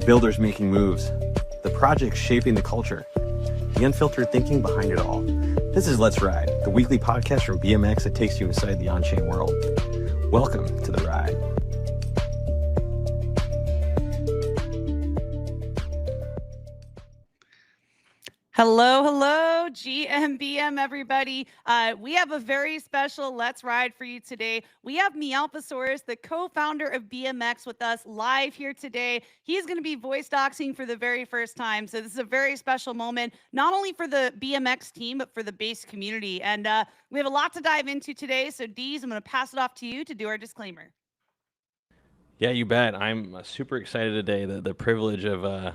builders making moves, the projects shaping the culture, the unfiltered thinking behind it all. This is Let's Ride, the weekly podcast from BMX that takes you inside the on-chain world. Welcome to the ride. Hello, GMBM everybody. We have a very special Let's Ride for you today. We have Meowphasaurus, the co-founder of BMX, with us live here today. He's going to be voice doxing for the very first time. So this is a very special moment, not only for the BMX team, but for the base community. And we have a lot to dive into today. So Deez, I'm going to pass it off to you to do our disclaimer. Yeah, you bet. I'm super excited today. The privilege of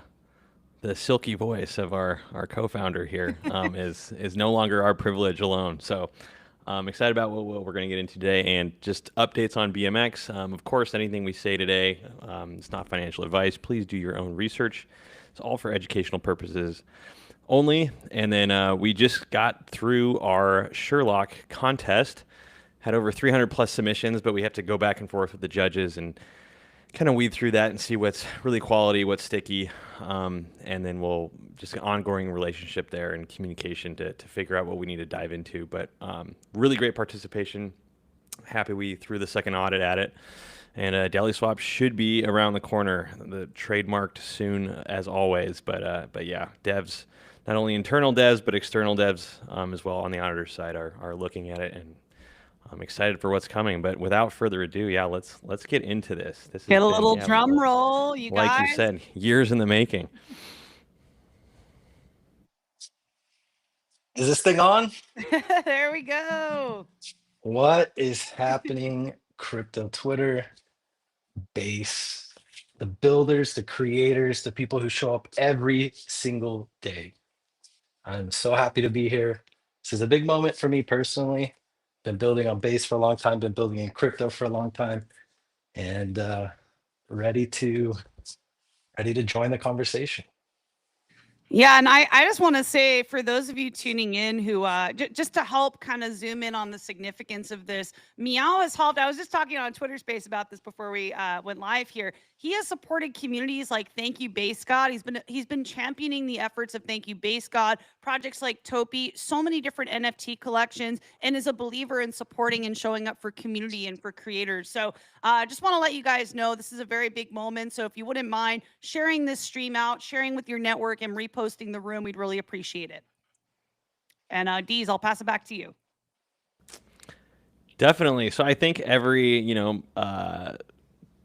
the silky voice of our co-founder here is no longer our privilege alone. So I'm excited about what we're going to get into today and just updates on BMX. Of course, anything we say today, it's not financial advice. Please do your own research. It's all for educational purposes only. And then we just got through our Sherlock contest, had over 300 plus submissions, but we have to go back and forth with the judges and kind of weed through that and see what's really quality, what's sticky, and then we'll just an ongoing relationship there and communication to figure out what we need to dive into. But really great participation. Happy we threw the second audit at it. And DeliSwap should be around the corner, the trademarked soon as always. But yeah, devs, not only internal devs, but external devs as well on the auditor side are looking at it, and I'm excited for what's coming, but without further ado, yeah, let's get into this. Get a little drum roll, you guys. Like you said, years in the making. Is this thing on? There we go. What is happening? Crypto Twitter, base, the builders, the creators, the people who show up every single day. I'm so happy to be here. This is a big moment for me personally. Been building on base for a long time, been building in crypto for a long time, and ready to join the conversation. Yeah, and I just want to say for those of you tuning in who just to help kind of zoom in on the significance of this, Meow has helped. I was just talking on Twitter Space about this before we went live here. He has supported communities like Thank You Base God. He's been championing the efforts of Thank You Base God, projects like Topi, so many different NFT collections, and is a believer in supporting and showing up for community and for creators. So just want to let you guys know this is a very big moment. So if you wouldn't mind sharing this stream out, sharing with your network, and reposting the room, we'd really appreciate it. And Deez, I'll pass it back to you. Definitely. So I think every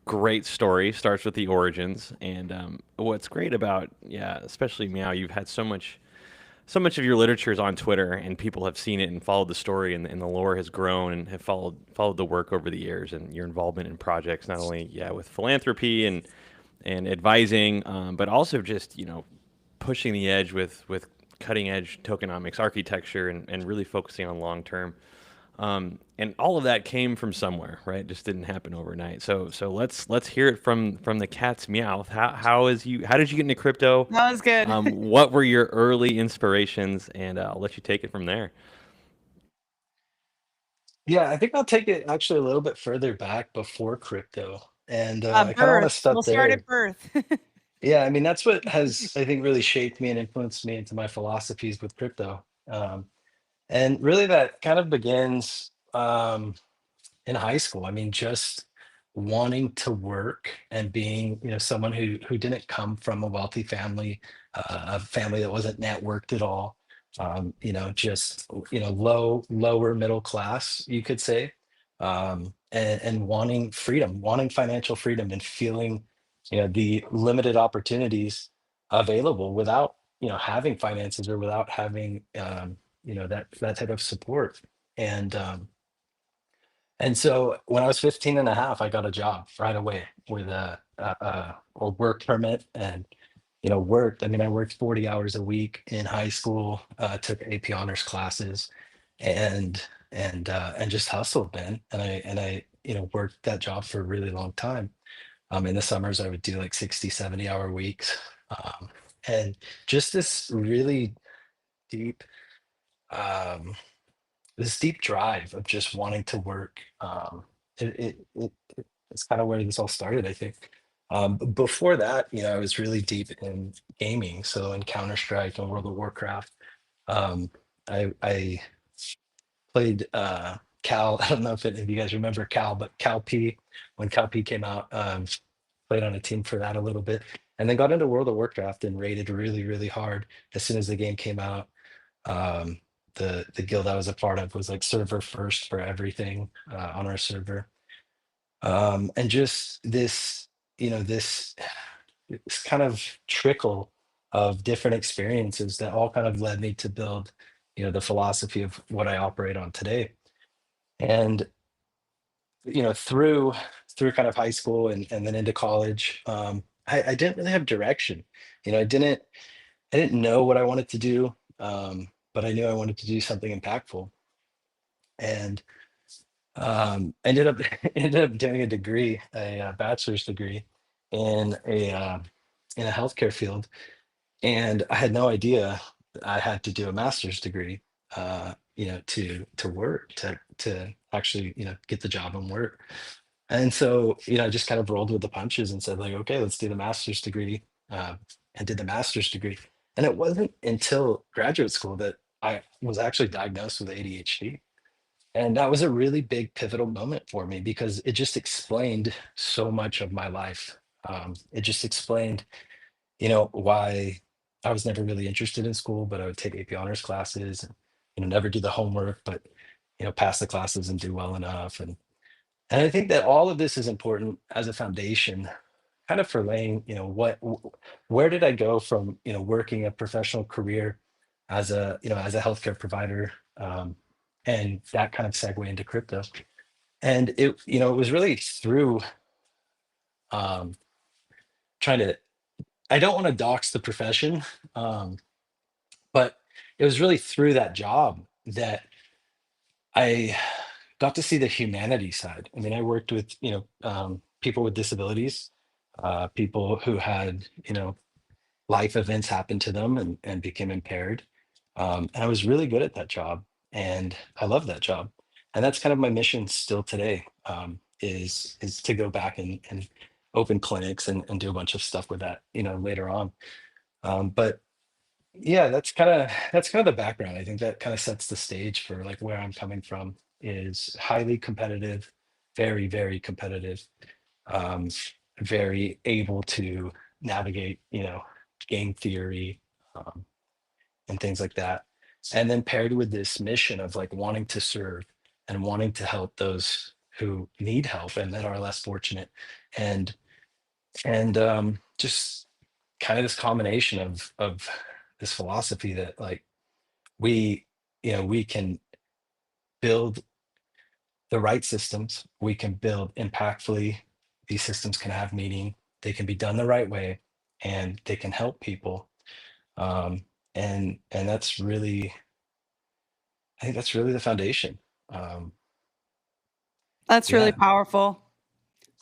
great story starts with the origins, and what's great about especially Meow, you've had so much of your literature is on Twitter, and people have seen it and followed the story, and the lore has grown and have followed the work over the years, and your involvement in projects, not only with philanthropy and advising, but also just pushing the edge with cutting edge tokenomics architecture and really focusing on long term. And all of that came from somewhere, right? It just didn't happen overnight. So let's hear it from the cat's meow. How did you get into crypto? That was good. What were your early inspirations? And I'll let you take it from there. Yeah, I think I'll take it actually a little bit further back before crypto. And I kind of want to start there. We'll start at birth. Yeah, I mean, that's what has, I think, really shaped me and influenced me into my philosophies with crypto. And really that kind of begins in high school. I mean, just wanting to work and being, someone who didn't come from a wealthy family, a family that wasn't networked at all, just, lower middle class, you could say, and wanting freedom, wanting financial freedom and feeling, the limited opportunities available without, having finances or without having, that type of support. And so when I was 15 and a half, I got a job right away with a work permit and, worked. I mean, I worked 40 hours a week in high school, took AP honors classes and just hustled, man. And I, worked that job for a really long time. In the summers, I would do like 60, 70-hour weeks. And just this really deep, drive of just wanting to work. It's kind of where this all started, I think. Before that, I was really deep in gaming, so in Counter-Strike and World of Warcraft. Um, I played Cal. I don't know if any of you guys remember Cal, but Cal P, when Cal P came out, played on a team for that a little bit, and then got into World of Warcraft and raided really, really hard as soon as the game came out. Um, the guild I was a part of was like server first for everything on our server. And just this kind of trickle of different experiences that all kind of led me to build, the philosophy of what I operate on today. And through kind of high school and then into college, I didn't really have direction. I didn't know what I wanted to do, but I knew I wanted to do something impactful, and ended up ended up doing a degree, a bachelor's degree in a healthcare field, and I had no idea that I had to do a master's degree, to work to actually get the job and work. And so I just kind of rolled with the punches and said like, okay, let's do the master's degree, uh, and did the master's degree. And it wasn't until graduate school that I was actually diagnosed with ADHD. And that was a really big pivotal moment for me because it just explained so much of my life. It just explained, why I was never really interested in school, but I would take AP honors classes and, never do the homework, but, pass the classes and do well enough. And I think that all of this is important as a foundation, kind of for laying, where did I go from, working a professional career as a healthcare provider, and that kind of segue into crypto. And it was really through um, trying to, I don't want to dox the profession, um, but it was really through that job that I got to see the humanity side. I mean, I worked with, people with disabilities, people who had, life events happen to them and became impaired. And I was really good at that job, and I love that job. And that's kind of my mission still today, is to go back and open clinics and do a bunch of stuff with that, later on. But yeah, that's kind of the background. I think that kind of sets the stage for like where I'm coming from is highly competitive, very, very competitive, um, very able to navigate, game theory, um, and things like that. And then paired with this mission of like wanting to serve and wanting to help those who need help and that are less fortunate. And just kind of this combination of this philosophy that like we can build the right systems, we can build impactfully. These systems can have meaning, they can be done the right way, and they can help people. And that's really, I think that's really the foundation. um That's really yeah. powerful.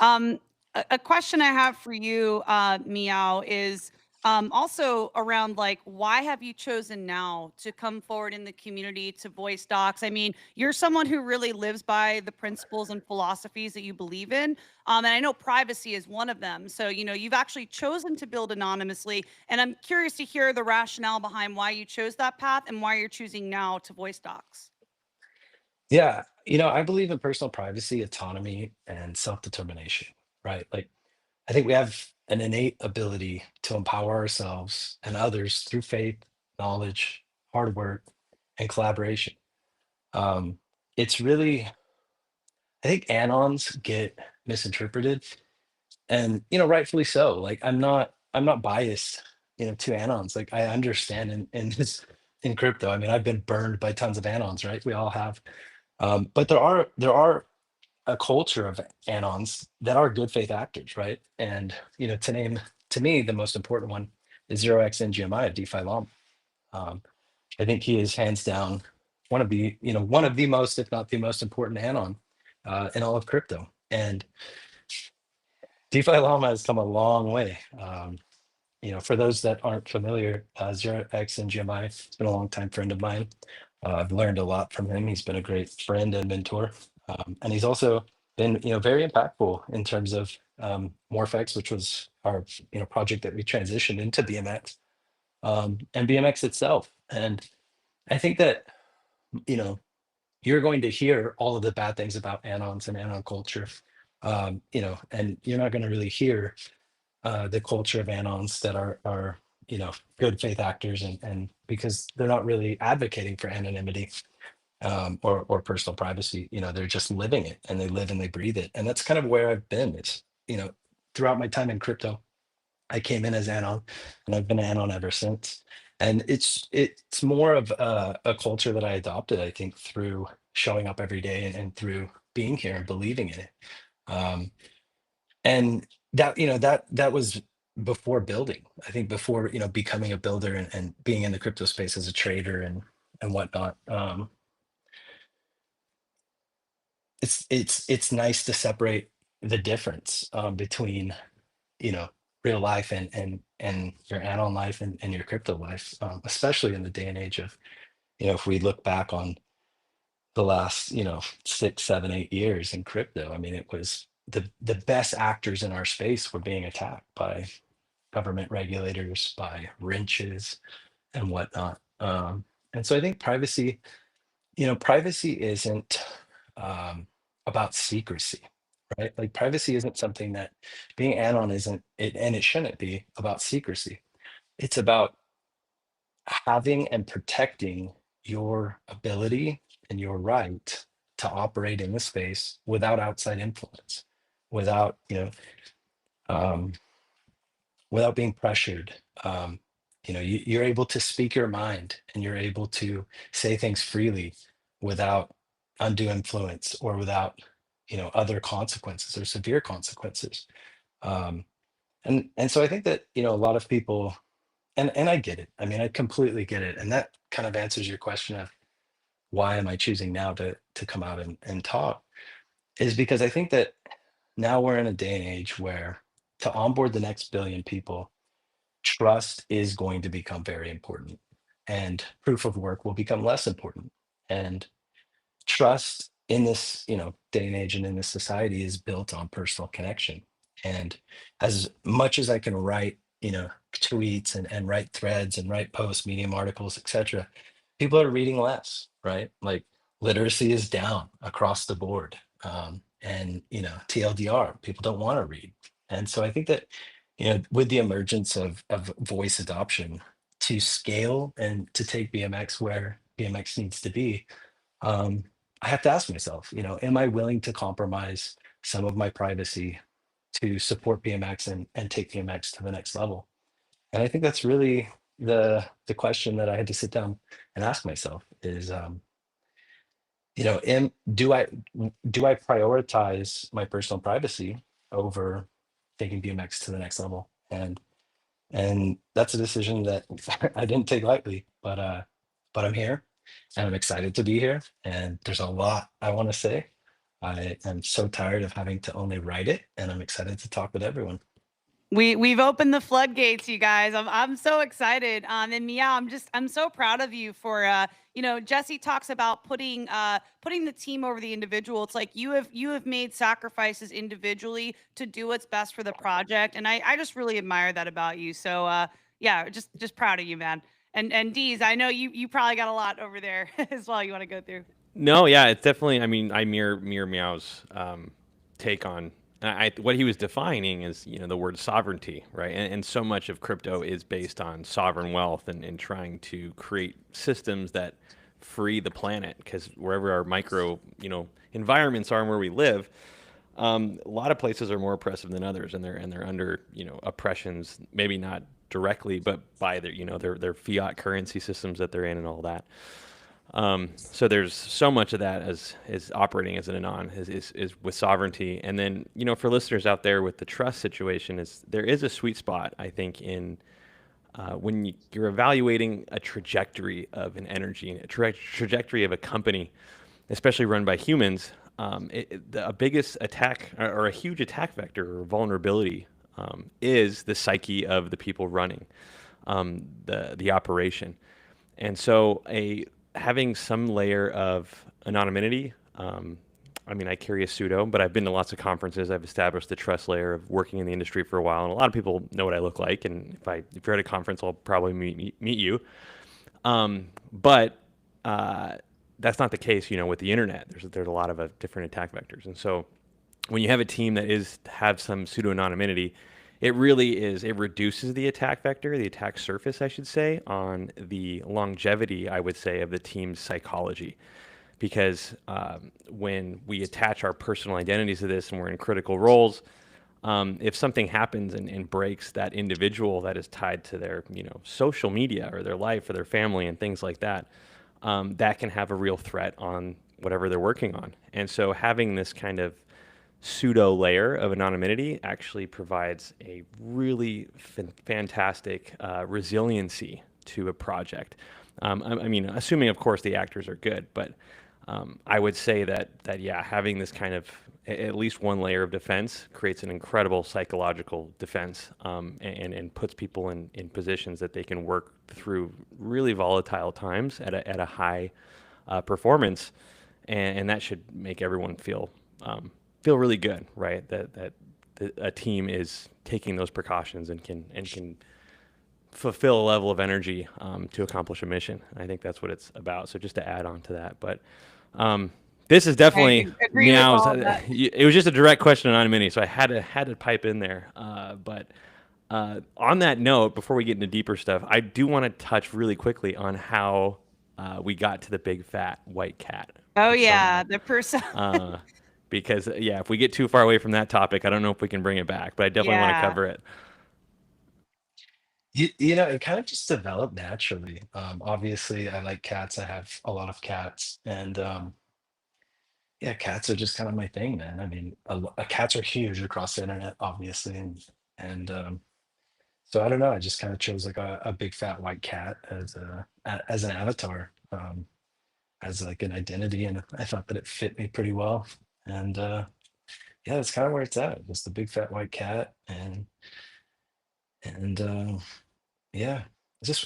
A question I have for you, Meow, is also around like why have you chosen now to come forward in the community to voice docs? I mean, you're someone who really lives by the principles and philosophies that you believe in, and I know privacy is one of them. So you've actually chosen to build anonymously, and I'm curious to hear the rationale behind why you chose that path and why you're choosing now to voice docs. Yeah, I believe in personal privacy, autonomy, and self-determination, right? Like, I think we have an innate ability to empower ourselves and others through faith, knowledge, hard work, and collaboration. It's really, I think anons get misinterpreted, and rightfully so. Like, I'm not biased, to anons. Like, I understand in this in crypto. I mean, I've been burned by tons of anons, right? We all have. But there are a culture of anons that are good faith actors, right? And to me, the most important one is 0xNGMI of DeFi Llama. Um, I think he is hands down one of the most, if not the most important anon in all of crypto. And DeFi Llama has come a long way. For those that aren't familiar, 0xNGMI has been a long time friend of mine. I've learned a lot from him. He's been a great friend and mentor. And he's also been, very impactful in terms of Morphex, which was our, project that we transitioned into BMX, and BMX itself. And I think that, you know, you're going to hear all of the bad things about anons and anon culture, and you're not going to really hear the culture of anons that are good faith actors, and because they're not really advocating for anonymity, or personal privacy. They're just living it, and they live and they breathe it. And that's kind of where I've been. It's, throughout my time in crypto, I came in as anon, and I've been anon ever since. And it's more of a culture that I adopted, I think, through showing up every day, and through being here and believing in it. Um, and that was before building. I think before, becoming a builder, and being in the crypto space as a trader and whatnot. It's nice to separate the difference, between, you know real life, and your anon life, and your crypto life, especially in the day and age of, if we look back on the last, 6, 7, 8 years in crypto. I mean, it was the best actors in our space were being attacked by government regulators, by wrenches and whatnot. And so I think privacy isn't, about secrecy, right? Like, privacy isn't something that, being anon isn't it, and it shouldn't be about secrecy. It's about having and protecting your ability and your right to operate in the space without outside influence, without, um, without being pressured. You're able to speak your mind, and you're able to say things freely without undue influence, or without, other consequences or severe consequences. Um, and so I think that, a lot of people, and I get it. I mean, I completely get it. And that kind of answers your question of, why am I choosing now to come out and talk, is because I think that now we're in a day and age where, to onboard the next billion people, trust is going to become very important, and proof of work will become less important. And trust in this, day and age, and in this society, is built on personal connection. And as much as I can write, tweets, and write threads, and write posts, medium articles, etc., people are reading less, right? Like, literacy is down across the board. And TLDR, people don't want to read. And so I think that, with the emergence of voice adoption, to scale and to take BMX where BMX needs to be, um, I have to ask myself, am I willing to compromise some of my privacy to support BMX, and take BMX to the next level? And I think that's really the question that I had to sit down and ask myself is, do I prioritize my personal privacy over taking BMX to the next level? And that's a decision that I didn't take lightly, but I'm here, and I'm excited to be here. And there's a lot I want to say. I am so tired of having to only write it, and I'm excited to talk with everyone. We've opened the floodgates, you guys. I'm so excited. And Meow, I'm so proud of you for Jesse talks about putting the team over the individual. It's like you have made sacrifices individually to do what's best for the project, and I just really admire that about you. So yeah, just proud of you, man. And Deez, I know you probably got a lot over there as well. You want to go through? No, yeah, it's definitely. I mean, I mirror Meow's take on. What he was defining is, the word sovereignty, right? And so much of crypto is based on sovereign wealth, and trying to create systems that free the planet, because wherever our micro, environments are, and where we live, a lot of places are more oppressive than others, and they're under, oppressions, maybe not directly, but by their, their fiat currency systems that they're in, and all that. So there's so much of that as is operating as an anon is with sovereignty. And then, for listeners out there with the trust situation, there is a sweet spot, I think, in when you're evaluating a trajectory of an energy, a trajectory of a company, especially run by humans. A biggest attack, or a huge attack vector or vulnerability, is the psyche of the people running the operation. And so having some layer of anonymity, I mean, I carry a pseudo, but I've been to lots of conferences. I've established the trust layer of working in the industry for a while, and a lot of people know what I look like. And if you're at a conference, I'll probably meet you. But that's not the case, with the internet. There's a lot of different attack vectors, and so when you have a team that have some pseudo anonymity, it reduces the attack vector, the attack surface, I should say, on the longevity, I would say, of the team's psychology. Because when we attach our personal identities to this and we're in critical roles, if something happens and breaks that individual that is tied to their social media or their life or their family and things like that, that can have a real threat on whatever they're working on. And so having this kind of pseudo layer of anonymity actually provides a really fantastic resiliency to a project. I mean, assuming of course the actors are good, but I would say that yeah, having this kind of at least one layer of defense creates an incredible psychological defense, and puts people in positions that they can work through really volatile times at a high performance, and that should make everyone feel really good, right? That a team is taking those precautions and can fulfill a level of energy to accomplish a mission. I think that's what it's about. So just to add on to that, but this is definitely I agree with Meows. all of that. It was just a direct question on anonymity, so I had to pipe in there. But on that note, before we get into deeper stuff, I do want to touch really quickly on how we got to the big fat white cat. Oh persona. yeah, the person. Because yeah, if we get too far away from that topic, I don't know if we can bring it back, but I definitely want to Yeah. cover it. It kind of just developed naturally. Obviously, I like cats. I have a lot of cats, and yeah, cats are just kind of my thing, man. I mean, cats are huge across the internet, obviously, and so I don't know. I just kind of chose like a big fat white cat as an avatar, as like an identity, and I thought that it fit me pretty well. And yeah, that's kind of where it's at. Just the big fat white cat, and yeah.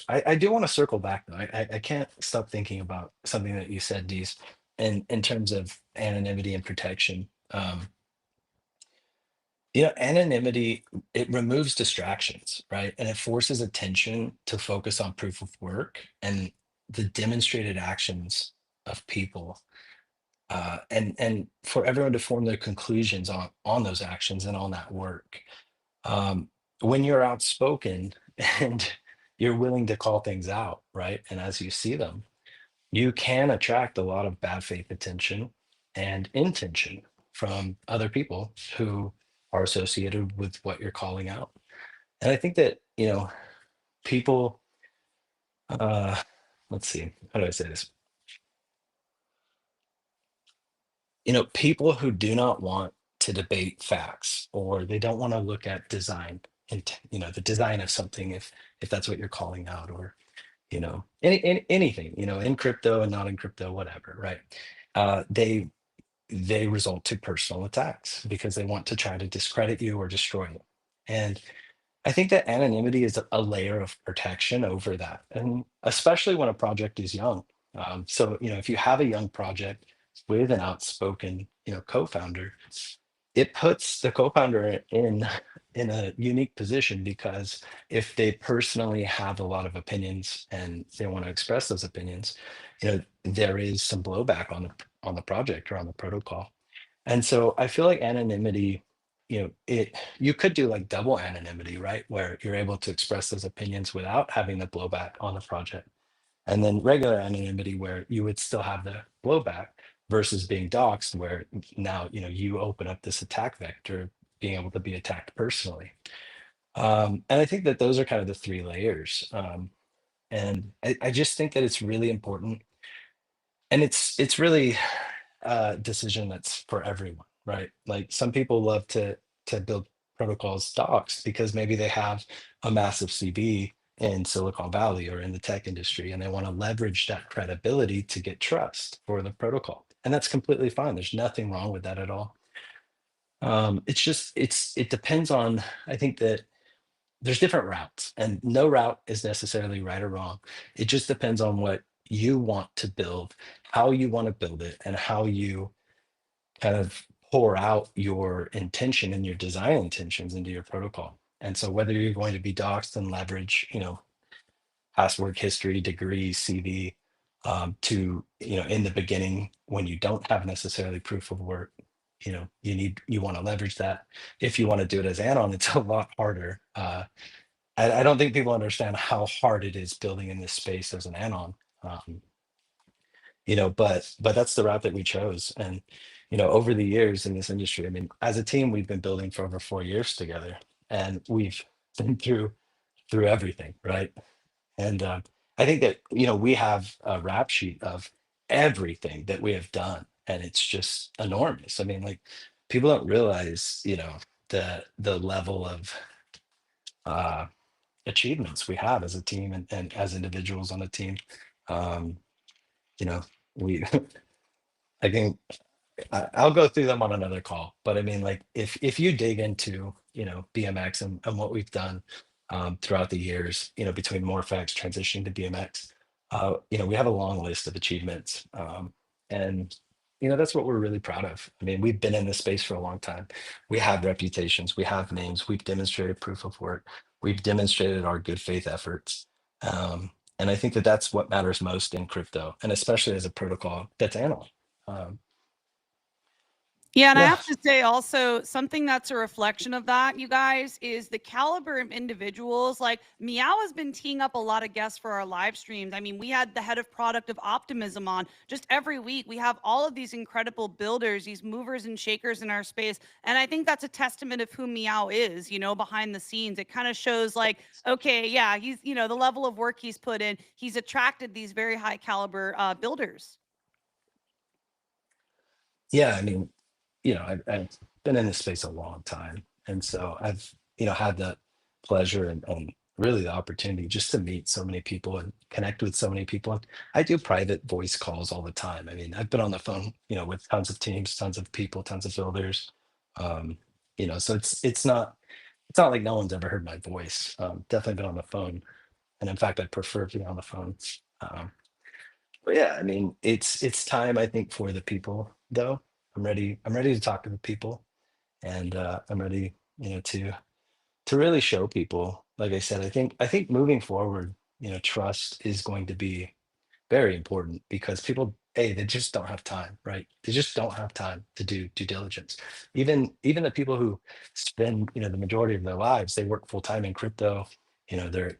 I do want to circle back though. I can't stop thinking about something that you said, Dees, in terms of anonymity and protection. Anonymity, it removes distractions, right? And it forces attention to focus on proof of work and the demonstrated actions of people, and for everyone to form their conclusions on those actions and on that work. When you're outspoken and you're willing to call things out, right? And as you see them, you can attract a lot of bad faith attention and intention from other people who are associated with what you're calling out. And I think that, people, uh, let's see, how do I say this? People who do not want to debate facts, or they don't want to look at design and, the design of something, if that's what you're calling out, or anything, in crypto and not in crypto, whatever, right? They result to personal attacks because they want to try to discredit you or destroy you. And I think that anonymity is a layer of protection over that, and especially when a project is young. So if you have a young project with an outspoken co-founder, it puts the co-founder in a unique position, because if they personally have a lot of opinions and they want to express those opinions, there is some blowback on the project or on the protocol. And so I feel like anonymity, you could do like double anonymity, right, where you're able to express those opinions without having the blowback on the project, and then regular anonymity where you would still have the blowback, versus being doxxed, where now you open up this attack vector, being able to be attacked personally. And I think that those are kind of the three layers. And I just think that it's really important, and it's really a decision that's for everyone, right? Like, some people love to build protocols docs because maybe they have a massive CV in Silicon Valley or in the tech industry, and they want to leverage that credibility to get trust for the protocol. And that's completely fine. There's nothing wrong with that at all. It's just it depends on, I think that there's different routes, and no route is necessarily right or wrong. It just depends on what you want to build, how you want to build it, and how you kind of pour out your intention and your design intentions into your protocol. And so whether you're going to be doxxed and leverage, past work history, degree, CV, to, in the beginning when you don't have necessarily proof of work, you want to leverage that. If you want to do it as anon, it's a lot harder. I don't think people understand how hard it is building in this space as an anon. Um, but that's the route that we chose. And over the years in this industry, I mean, as a team, we've been building for over 4 years together, and we've been through everything, right? And I think that we have a rap sheet of everything that we have done, and it's just enormous. I mean, like, people don't realize the level of uh achievements we have as a team, and as individuals on the team. um you know we I think I'll go through them on another call, but I mean, like, if you dig into BMX and what we've done throughout the years, between Morphex transitioning to BMX, we have a long list of achievements, and that's what we're really proud of. I mean, we've been in this space for a long time. We have reputations, we have names, we've demonstrated proof of work, we've demonstrated our good faith efforts, and I think that that's what matters most in crypto, and especially as a protocol that's anal. Um, Yeah, and I yeah, have to say also something that's a reflection of that, you guys, is the caliber of individuals. Like Meow has been teeing up a lot of guests for our live streams. I mean, we had the head of product of Optimism on just every week. We have all of these incredible builders, these movers and shakers in our space. And I think that's a testament of who Meow is, behind the scenes. It kind of shows like, okay, yeah, he's, the level of work he's put in, he's attracted these very high caliber builders. yeah. I mean, I've been in this space a long time, and so I've had the pleasure and really the opportunity just to meet so many people and connect with so many people. And I do private voice calls all the time. I mean, I've been on the phone, with tons of teams, tons of people, tons of builders. Um, so it's not like no one's ever heard my voice. Definitely been on the phone, and in fact, I prefer being on the phone. Um, but yeah, I mean, it's time, I think, for the people, though. I'm ready to talk to the people, and I'm ready, to really show people. Like I said, I think moving forward, trust is going to be very important, because people, they just don't have time, right? They just don't have time to do due diligence. Even the people who spend, the majority of their lives, they work full time in crypto. They're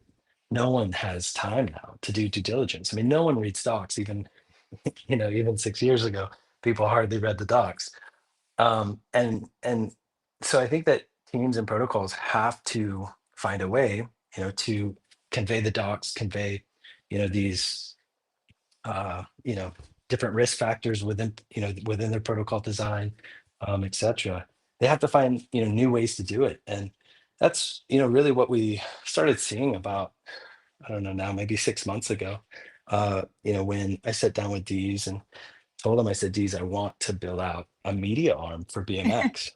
No one has time now to do due diligence. I mean, no one reads docs. Even 6 years ago, people hardly read the docs. And so I think that teams and protocols have to find a way, to convey the docs, convey, these different risk factors within their protocol design, etc. They have to find, new ways to do it. And that's, really what we started seeing about, I don't know now, maybe 6 months ago, when I sat down with Dees and told him, I said, Dees, I want to build out a media arm for BMX,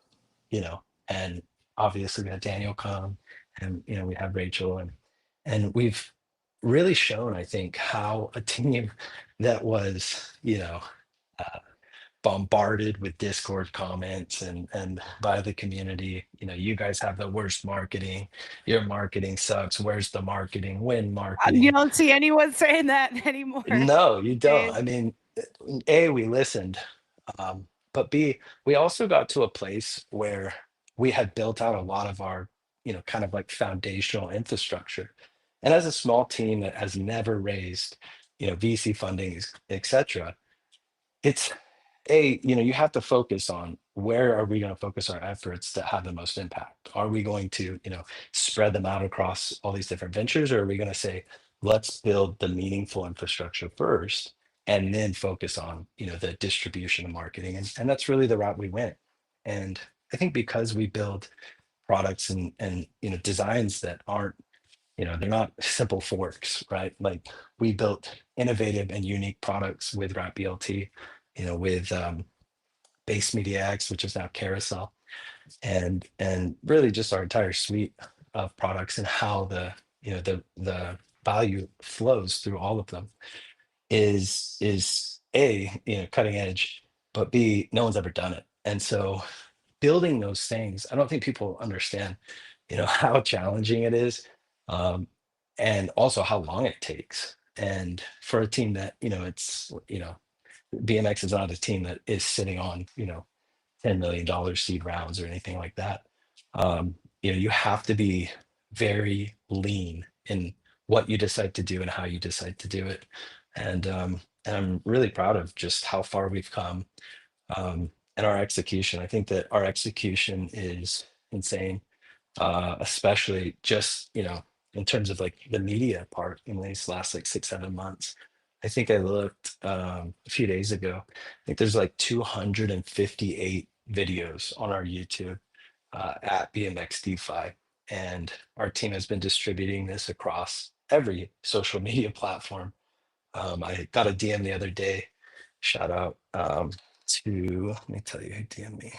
and obviously we had Daniel come, and we have Rachel, and we've really shown, I think, how a team that was, uh, bombarded with Discord comments and by the community, you guys have the worst marketing, your marketing sucks, where's the marketing, when You marketing. don't see anyone saying that anymore No, you these don't. days. I mean, A, we listened, but B, we also got to a place where we had built out a lot of our, kind of like foundational infrastructure. And as a small team that has never raised, VC funding, etc., it's you have to focus on, where are we going to focus our efforts to have the most impact? Are we going to, spread them out across all these different ventures, or are we going to say, let's build the meaningful infrastructure first, and then focus on, the distribution and marketing? And that's really the route we went. And I think because we build products and designs that aren't, they're not simple forks, right? Like, we built innovative and unique products with wBLT, with Base Media X, which is now Carousel, and really just our entire suite of products, and how the value flows through all of them is A, cutting edge, but B, no one's ever done it. And so building those things, I don't think people understand, how challenging it is, and also how long it takes. And for a team that, BMX is not a team that is sitting on, $10 million seed rounds or anything like that. You have to be very lean in what you decide to do and how you decide to do it. And I'm really proud of just how far we've come, and our execution. I think that our execution is insane, especially just, in terms of like the media part in these last like 6 7 months. I think I looked a few days ago. I think there's like 258 videos on our YouTube, at BMX DeFi, and our team has been distributing this across every social media platform. I got a DM the other day. Shout out, to, let me tell you who DM'd me.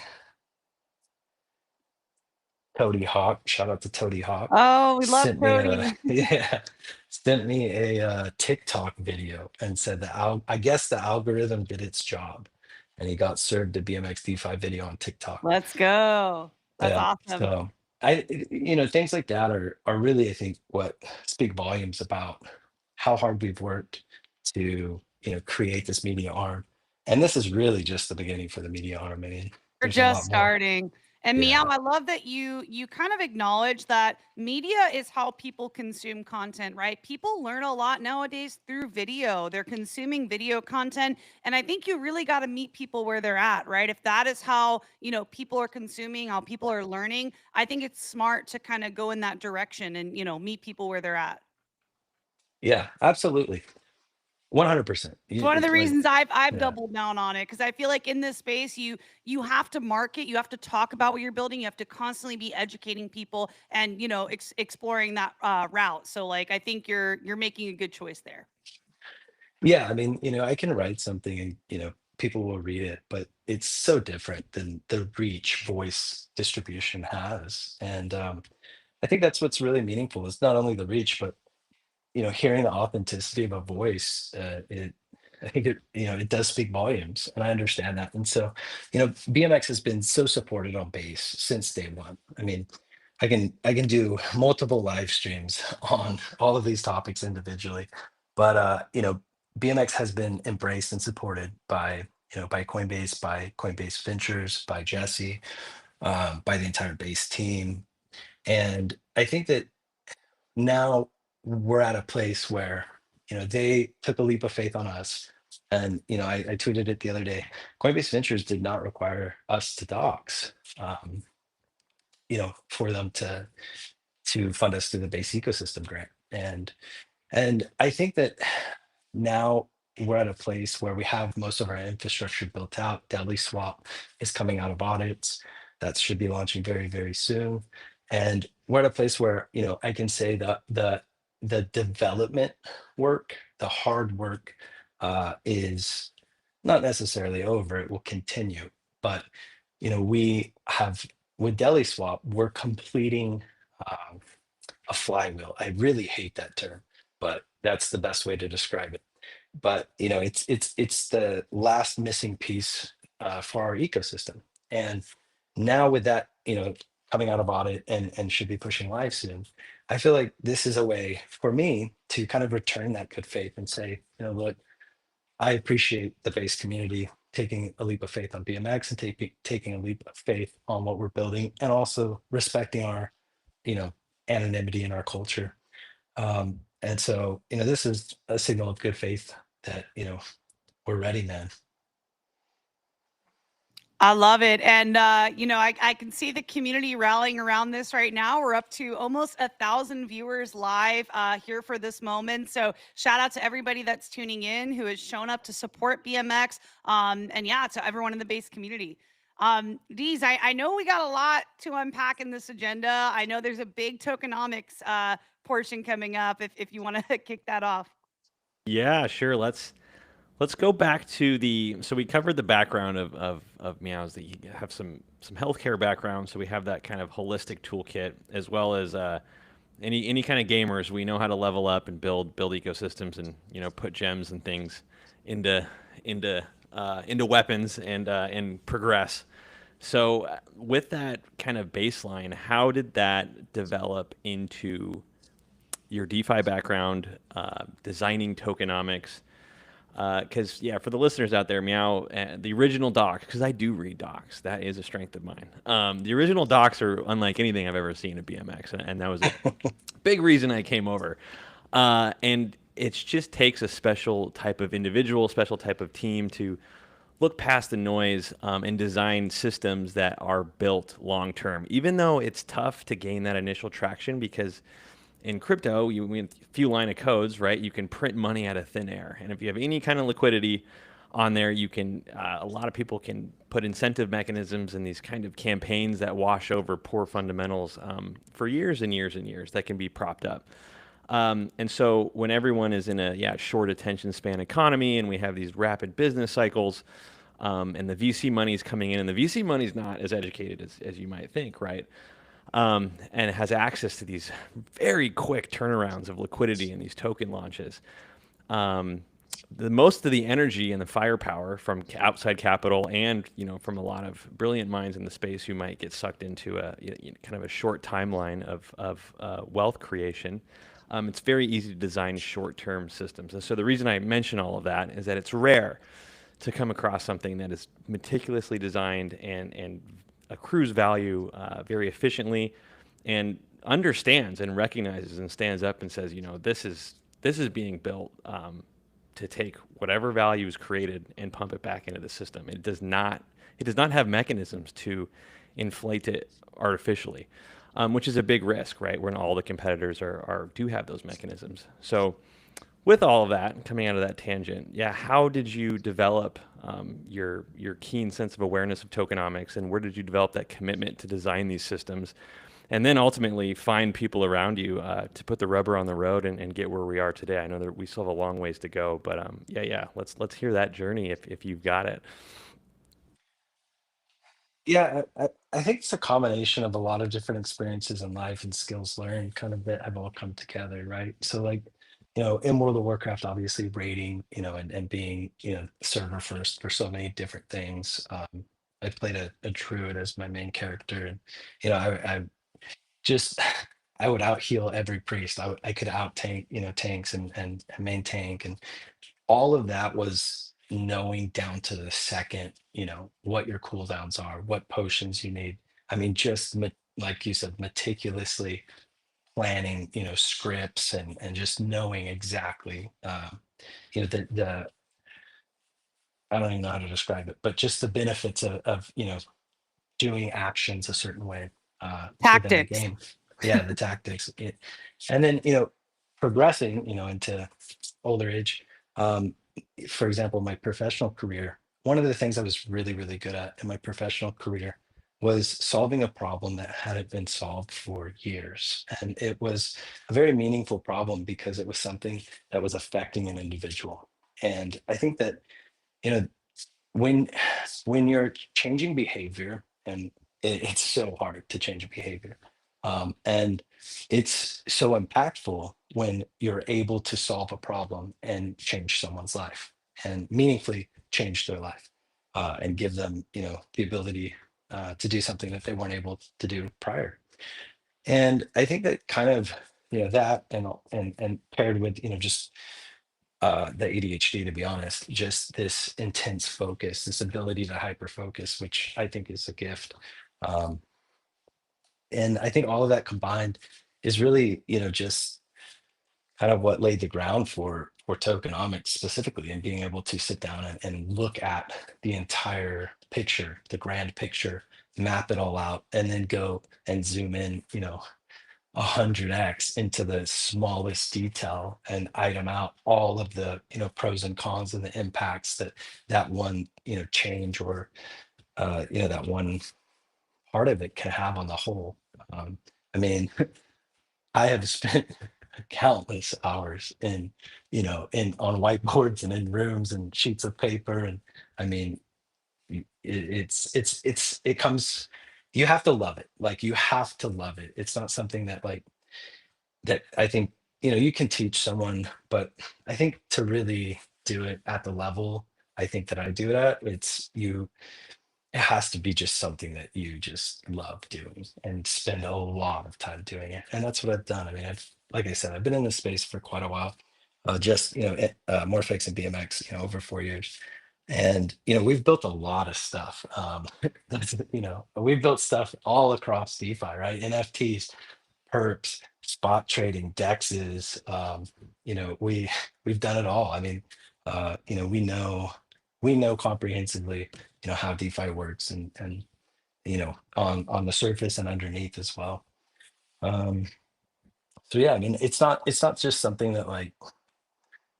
Toady Hawk. Shout out to Toady Hawk. Oh, we love Sent me a Cody. yeah, sent me a TikTok video and said that I guess the algorithm did its job, and he got served a BMX DeFi video on TikTok. Let's go. That's Yeah. awesome. So things like that are really, I think, what speak volumes about how hard we've worked to, create this media arm. And this is really just the beginning for the media arm. I mean, We're there's a just lot more. starting. And Meow, Yeah. I love that you kind of acknowledge that media is how people consume content, right? People learn a lot nowadays through video. They're consuming video content. And I think you really got to meet people where they're at, right? If that is how, people are consuming, how people are learning, I think it's smart to kind of go in that direction and, meet people where they're at. Yeah, absolutely. 100%. It's one of the Like, reasons I've yeah. doubled down on it, because I feel like in this space you have to market, you have to talk about what you're building, you have to constantly be educating people and exploring that route. So like I think you're making a good choice there. Yeah, I mean, I can write something and, people will read it, but it's so different than the reach voice distribution has. And I think that's what's really meaningful. It's not only the reach, but hearing the authenticity of a voice, I think it does speak volumes, and I understand that. And so, BMX has been so supported on base since day one. I mean, I can do multiple live streams on all of these topics individually, but BMX has been embraced and supported by by Coinbase Ventures, by Jesse, by the entire base team. And I think that now we're at a place where they took a leap of faith on us. And I tweeted it the other day. Coinbase Ventures did not require us to dox, for them to fund us through the base ecosystem grant. And I think that now we're at a place where we have most of our infrastructure built out. DeliSwap is coming out of audits. That should be launching very, very soon. And we're at a place where, I can say that the development work, the hard work, is not necessarily over. It will continue. But, we have, with DeliSwap, we're completing, um, a flywheel. I really hate that term, but that's the best way to describe it. But it's the last missing piece, for our ecosystem. And now with that, coming out of audit and should be pushing live soon, I feel like this is a way for me to kind of return that good faith and say, look, I appreciate the base community taking a leap of faith on BMX and taking a leap of faith on what we're building, and also respecting our, you know, anonymity in our culture. And so, this is a signal of good faith that, we're ready, man. I love it. And, I can see the community rallying around this right now. We're up to almost 1,000 viewers live here for this moment. So shout out to everybody that's tuning in who has shown up to support BMX. And yeah, to everyone in the base community. Deez, I know we got a lot to unpack in this agenda. I know there's a big tokenomics portion coming up if you want to kick that off. Yeah, sure. Let's go back to so we covered the background of Meows, that you have some healthcare background, so we have that kind of holistic toolkit, as well as any kind of gamers. We know how to level up and build ecosystems, and put gems and things into weapons and progress. So, with that kind of baseline, how did that develop into your DeFi background, designing tokenomics? Because yeah, for the listeners out there, Meow, the original Doxx, because I do read Doxx, that is a strength of mine. The original Doxx are unlike anything I've ever seen at BMX, and that was a big reason I came over. And it just takes a special type of individual, special type of team to look past the noise and design systems that are built long term. Even though it's tough to gain that initial traction, because in crypto, with a few line of codes, right? You can print money out of thin air, and if you have any kind of liquidity on there, you can. A lot of people can put incentive mechanisms in these kind of campaigns that wash over poor fundamentals for years and years and years. That can be propped up. And so when everyone is in a short attention span economy, and we have these rapid business cycles, and the VC money is coming in, and the VC money is not as educated as you might think, right? And it has access to these very quick turnarounds of liquidity in these token launches. The most of the energy and the firepower from outside capital, and from a lot of brilliant minds in the space who might get sucked into a kind of a short timeline of wealth creation. It's very easy to design short-term systems, and so the reason I mention all of that is that it's rare to come across something that is meticulously designed and accrues value very efficiently, and understands and recognizes and stands up and says, this is being built to take whatever value is created and pump it back into the system. It does not have mechanisms to inflate it artificially, which is a big risk, right? When all the competitors do have those mechanisms. So with all of that, coming out of that tangent, yeah, how did you develop your keen sense of awareness of tokenomics, and where did you develop that commitment to design these systems, and then ultimately find people around you to put the rubber on the road and get where we are today? I know that we still have a long ways to go, but let's hear that journey if you've got it. Yeah, I think it's a combination of a lot of different experiences in life and skills learned kind of that have all come together, right? So like, in World of Warcraft, obviously raiding, and being, server first for so many different things. I played a druid as my main character, and I just I would out heal every priest. I could out tank, tanks and main tank, and all of that was knowing down to the second, what your cooldowns are, what potions you need. I mean, just like you said, meticulously planning, scripts and just knowing exactly, the I don't even know how to describe it, but just the benefits of doing actions a certain way within the Tactics. game. Yeah, the tactics. And then progressing, into older age. Um, for example, my professional career. One of the things I was really, really good at in my professional career was solving a problem that hadn't been solved for years, and it was a very meaningful problem because it was something that was affecting an individual. And I think that you know when you're changing behavior, and it's so hard to change behavior, and it's so impactful when you're able to solve a problem and change someone's life and meaningfully change their life, and give them the ability to do something that they weren't able to do prior. And I think that kind of that, and paired with just the ADHD, to be honest, just this intense focus, this ability to hyper focus, which I think is a gift. Um, and I think all of that combined is really, just kind of what laid the ground for tokenomics specifically, and being able to sit down and look at the entire picture, the grand picture, map it all out, and then go and zoom in, 100x into the smallest detail and item out all of the pros and cons and the impacts that one change, or that one part of it can have on the whole. I mean, I have spent countless hours in on whiteboards and in rooms and sheets of paper, and I mean, it comes, you have to love it. Like, you have to love it. It's not something that, like, that I think you can teach someone, but I think to really do it at the level I think that I do it at, it's it has to be just something that you just love doing and spend a lot of time doing it. And that's what I've done. I mean, like I said, I've been in this space for quite a while. Just, Morphex and BMX, over 4 years. And, we've built a lot of stuff. We've built stuff all across DeFi, right? NFTs, perps, spot trading, dexes. We've done it all. I mean, we know comprehensively, how DeFi works and on the surface and underneath as well. Um, so yeah, I mean, it's not just something that like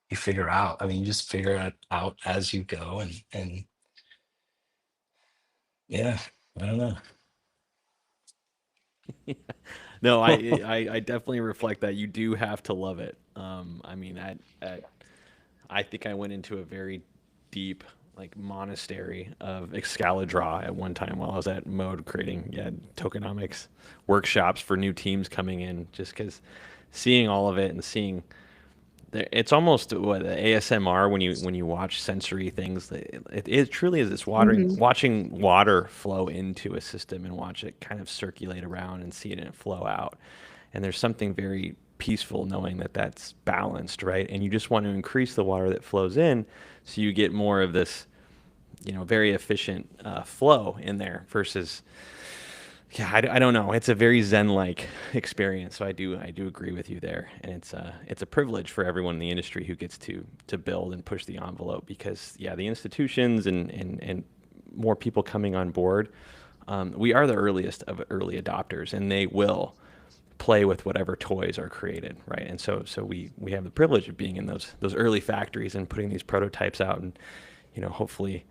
you figure out. I mean, you just figure it out as you go, and yeah, I don't know. No, I definitely reflect that you do have to love it. I mean, I think I went into a very deep like monastery of Excalibur at one time while I was at Mode creating tokenomics workshops for new teams coming in, just because seeing all of it and seeing it's almost what ASMR when you watch sensory things. It truly is this Mhm. watching water flow into a system and watch it kind of circulate around and see it and flow out. And there's something very peaceful knowing that that's balanced, right? And you just want to increase the water that flows in, so you get more of this, very efficient flow in there versus yeah, I don't know. It's a very zen-like experience. So I do agree with you there, and it's a privilege for everyone in the industry who gets to build and push the envelope because yeah, the institutions and more people coming on board, we are the earliest of early adopters, and they will play with whatever toys are created, right? And so we have the privilege of being in those early factories and putting these prototypes out and hopefully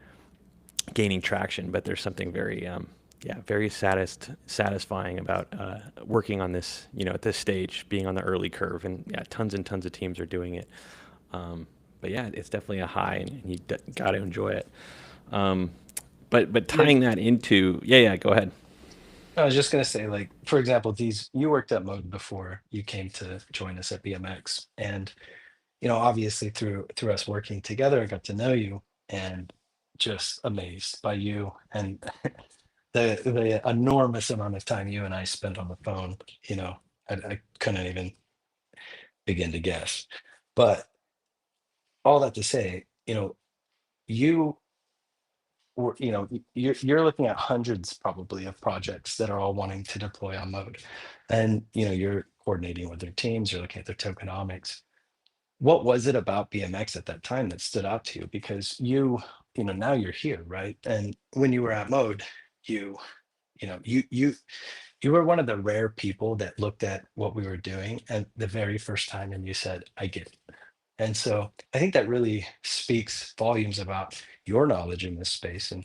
gaining traction. But there's something very very satisfying about working on this, at this stage, being on the early curve, and yeah, tons and tons of teams are doing it. But yeah, it's definitely a high, and you got to enjoy it. Um, but Yeah, tying that into go ahead. I was just gonna say, like, for example, these you worked at Mode before you came to join us at BMX, and obviously through us working together, I got to know you and just amazed by you and the enormous amount of time you and I spent on the phone. I couldn't even begin to guess. But all that to say, you you're looking at hundreds probably of projects that are all wanting to deploy on Mode, and you're coordinating with their teams, you're looking at their tokenomics. What was it about BMX at that time that stood out to you? Because now you're here, right? And when you were at Mode, you you know you were one of the rare people that looked at what we were doing and the very first time and you said, I get it. And so I think that really speaks volumes about your knowledge in this space, and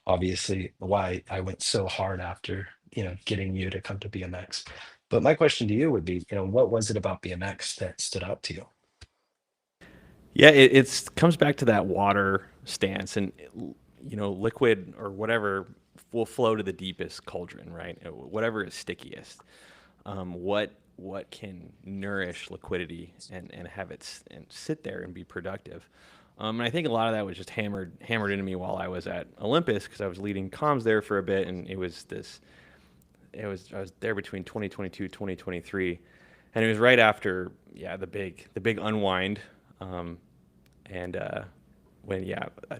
obviously why I went so hard after, getting you to come to BMX. But my question to you would be, what was it about BMX that stood out to you? Yeah, it's comes back to that water stance, and liquid or whatever will flow to the deepest cauldron, right? Whatever is stickiest. What can nourish liquidity and have it and sit there and be productive. And I think a lot of that was just hammered into me while I was at Olympus because I was leading comms there for a bit, and it was this. I was there between 2022 2023, and it was right after the big unwind. Um, and when I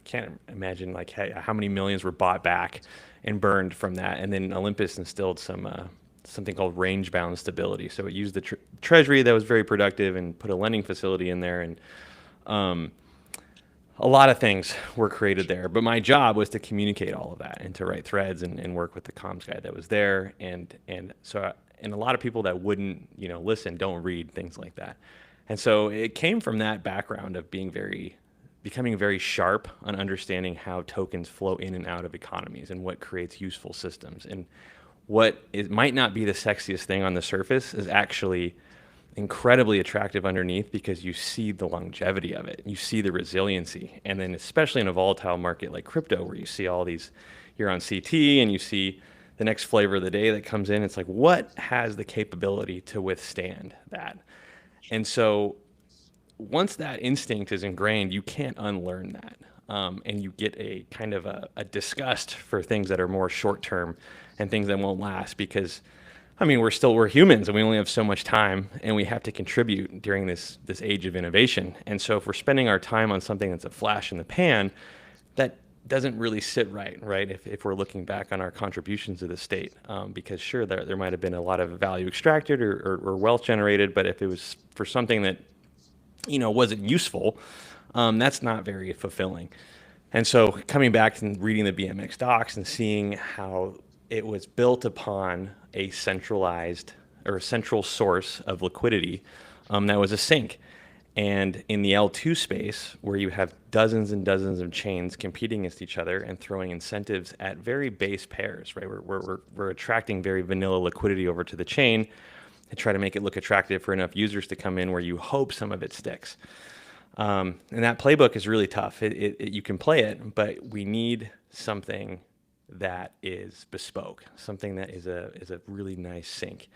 can't imagine like how many millions were bought back and burned from that. And then Olympus instilled something called range bound stability. So it used the treasury that was very productive and put a lending facility in there, and um, a lot of things were created there. But my job was to communicate all of that and to write threads and work with the comms guy that was there. And a lot of people that wouldn't listen don't read things like that. And so it came from that background of becoming very sharp on understanding how tokens flow in and out of economies and what creates useful systems. And what it might not be the sexiest thing on the surface is actually incredibly attractive underneath because you see the longevity of it, you see the resiliency. And then especially in a volatile market like crypto where you see all these, you're on CT and you see the next flavor of the day that comes in, it's like what has the capability to withstand that? And so once that instinct is ingrained, you can't unlearn that. and you get a kind of a disgust for things that are more short term and things that won't last because, I mean, we're humans and we only have so much time and we have to contribute during this age of innovation. And so if we're spending our time on something that's a flash in the pan, that doesn't really sit right? If we're looking back on our contributions to the state, because sure, there might have been a lot of value extracted or wealth generated, but if it was for something that, wasn't useful, that's not very fulfilling. And so coming back and reading the BMX docs and seeing how it was built upon a centralized or a central source of liquidity, that was a sink. And in the L2 space, where you have dozens and dozens of chains competing against each other and throwing incentives at very base pairs, right? We're attracting very vanilla liquidity over to the chain and try to make it look attractive for enough users to come in where you hope some of it sticks. And that playbook is really tough. You can play it, but we need something that is bespoke, something that is a really nice sync.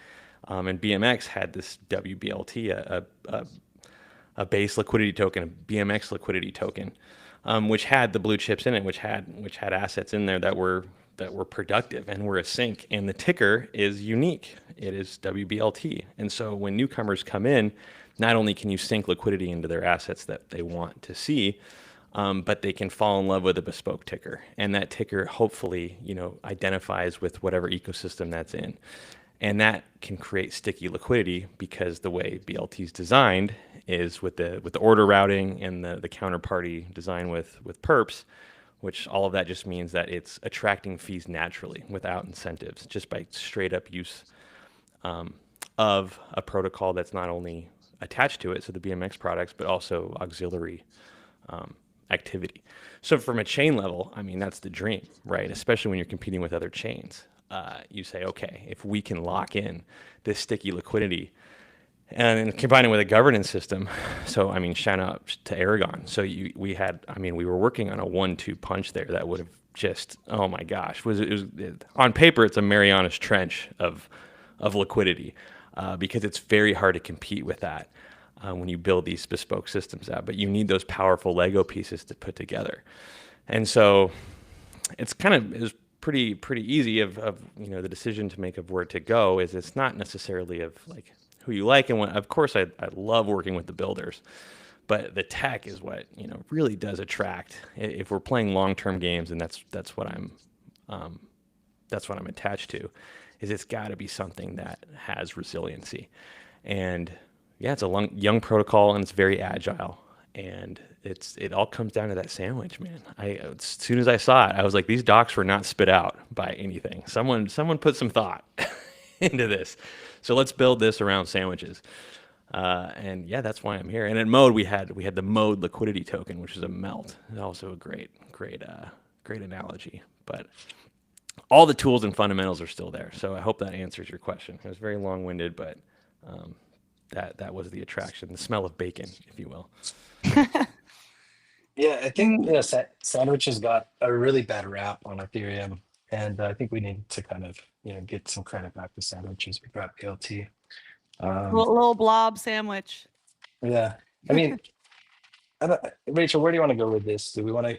And BMX had this wBLT, a base liquidity token, a BMX liquidity token, which had the blue chips in it, which had assets in there that were productive and were a sync. And the ticker is unique. It is wBLT. And so when newcomers come in, not only can you sync liquidity into their assets that they want to see, but they can fall in love with a bespoke ticker. And that ticker hopefully, identifies with whatever ecosystem that's in. And that can create sticky liquidity because the way BLT is designed is with the order routing and the counterparty design with perps, which all of that just means that it's attracting fees naturally without incentives, just by straight up use of a protocol that's not only attached to it, so the BMX products, but also auxiliary activity. So from a chain level, I mean, that's the dream, right? Especially when you're competing with other chains. You say, okay, if we can lock in this sticky liquidity and combine it with a governance system. So, I mean, shout out to Aragon. So we were working on a 1-2 punch there that would have just, oh my gosh, on paper, it's a Marianas Trench of liquidity, because it's very hard to compete with that when you build these bespoke systems out. But you need those powerful Lego pieces to put together. And so it's pretty easy of the decision to make of where to go is it's not necessarily of like who you like and what. Of course, I love working with the builders, but the tech is what really does attract. If we're playing long-term games, and that's what I'm attached to, is it's got to be something that has resiliency. And yeah, it's a young protocol and it's very agile. And it all comes down to that sandwich, man. As soon as I saw it, I was like, these docs were not spit out by anything. Someone put some thought into this. So let's build this around sandwiches. And yeah, that's why I'm here. And at Mode, we had the Mode liquidity token, which is a melt. It's also a great analogy. But all the tools and fundamentals are still there. So I hope that answers your question. It was very long-winded, but that was the attraction, the smell of bacon, if you will. Yeah, I think sandwiches got a really bad rap on Ethereum, and I think we need to kind of get some credit back to sandwiches. We got BLT. Little blob sandwich. Yeah, I mean, Rachel, where do you want to go with this? Do we want to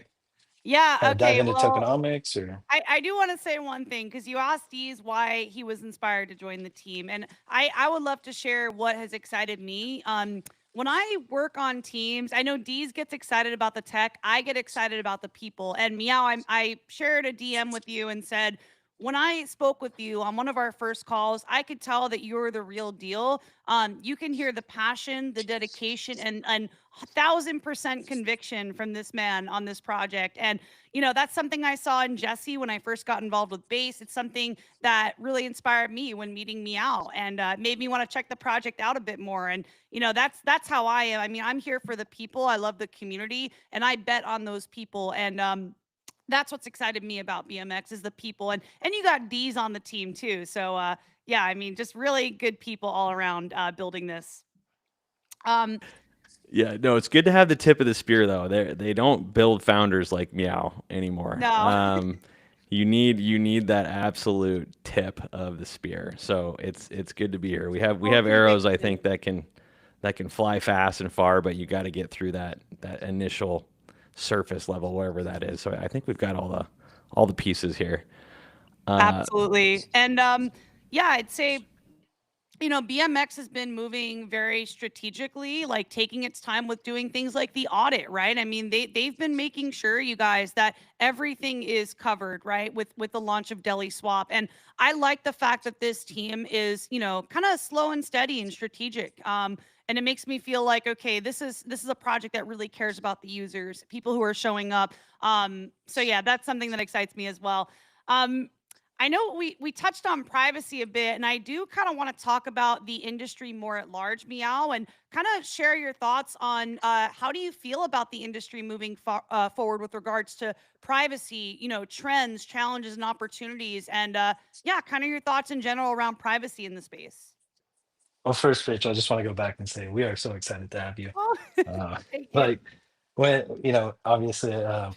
dive into tokenomics, or? I do want to say one thing, because you asked Deez why he was inspired to join the team, and I would love to share what has excited me. When I work on teams, I know Deez gets excited about the tech. I get excited about the people. And Meow, I shared a DM with you and said, when I spoke with you on one of our first calls, I could tell that you're the real deal. You can hear the passion, the dedication, and 1,000% conviction from this man on this project. And, that's something I saw in Jesse when I first got involved with Base. It's something that really inspired me when meeting Meow and made me want to check the project out a bit more. And, that's how I am. I mean, I'm here for the people. I love the community, and I bet on those people. And, that's what's excited me about BMX is the people, and you got Deez on the team too. So yeah, I mean, just really good people all around building this. Yeah, no, it's good to have the tip of the spear though. They don't build founders like Meow anymore. No. You need that absolute tip of the spear. So it's good to be here. We have arrows, I think, that can fly fast and far, but you got to get through that initial surface level, wherever that is. So I think we've got all the pieces here. Absolutely. And yeah, I'd say, you know, BMX has been moving very strategically, like taking its time with doing things like the audit, right? I mean, they've been making sure, you guys, that everything is covered, right? With the launch of DeliSwap. And I like the fact that this team is, you know, kind of slow and steady and strategic. And it makes me feel like, okay, this is a project that really cares about the users, people who are showing up. So yeah, that's something that excites me as well. Um, I know we touched on privacy a bit, and I do kind of want to talk about the industry more at large, Meow, and kind of share your thoughts on how do you feel about the industry moving forward with regards to privacy, you know, trends, challenges, and opportunities, and yeah, kind of your thoughts in general around privacy in the space. Well, first, Rich, I just want to go back and say we are so excited to have you. Oh, Uh, thank you. like when obviously, I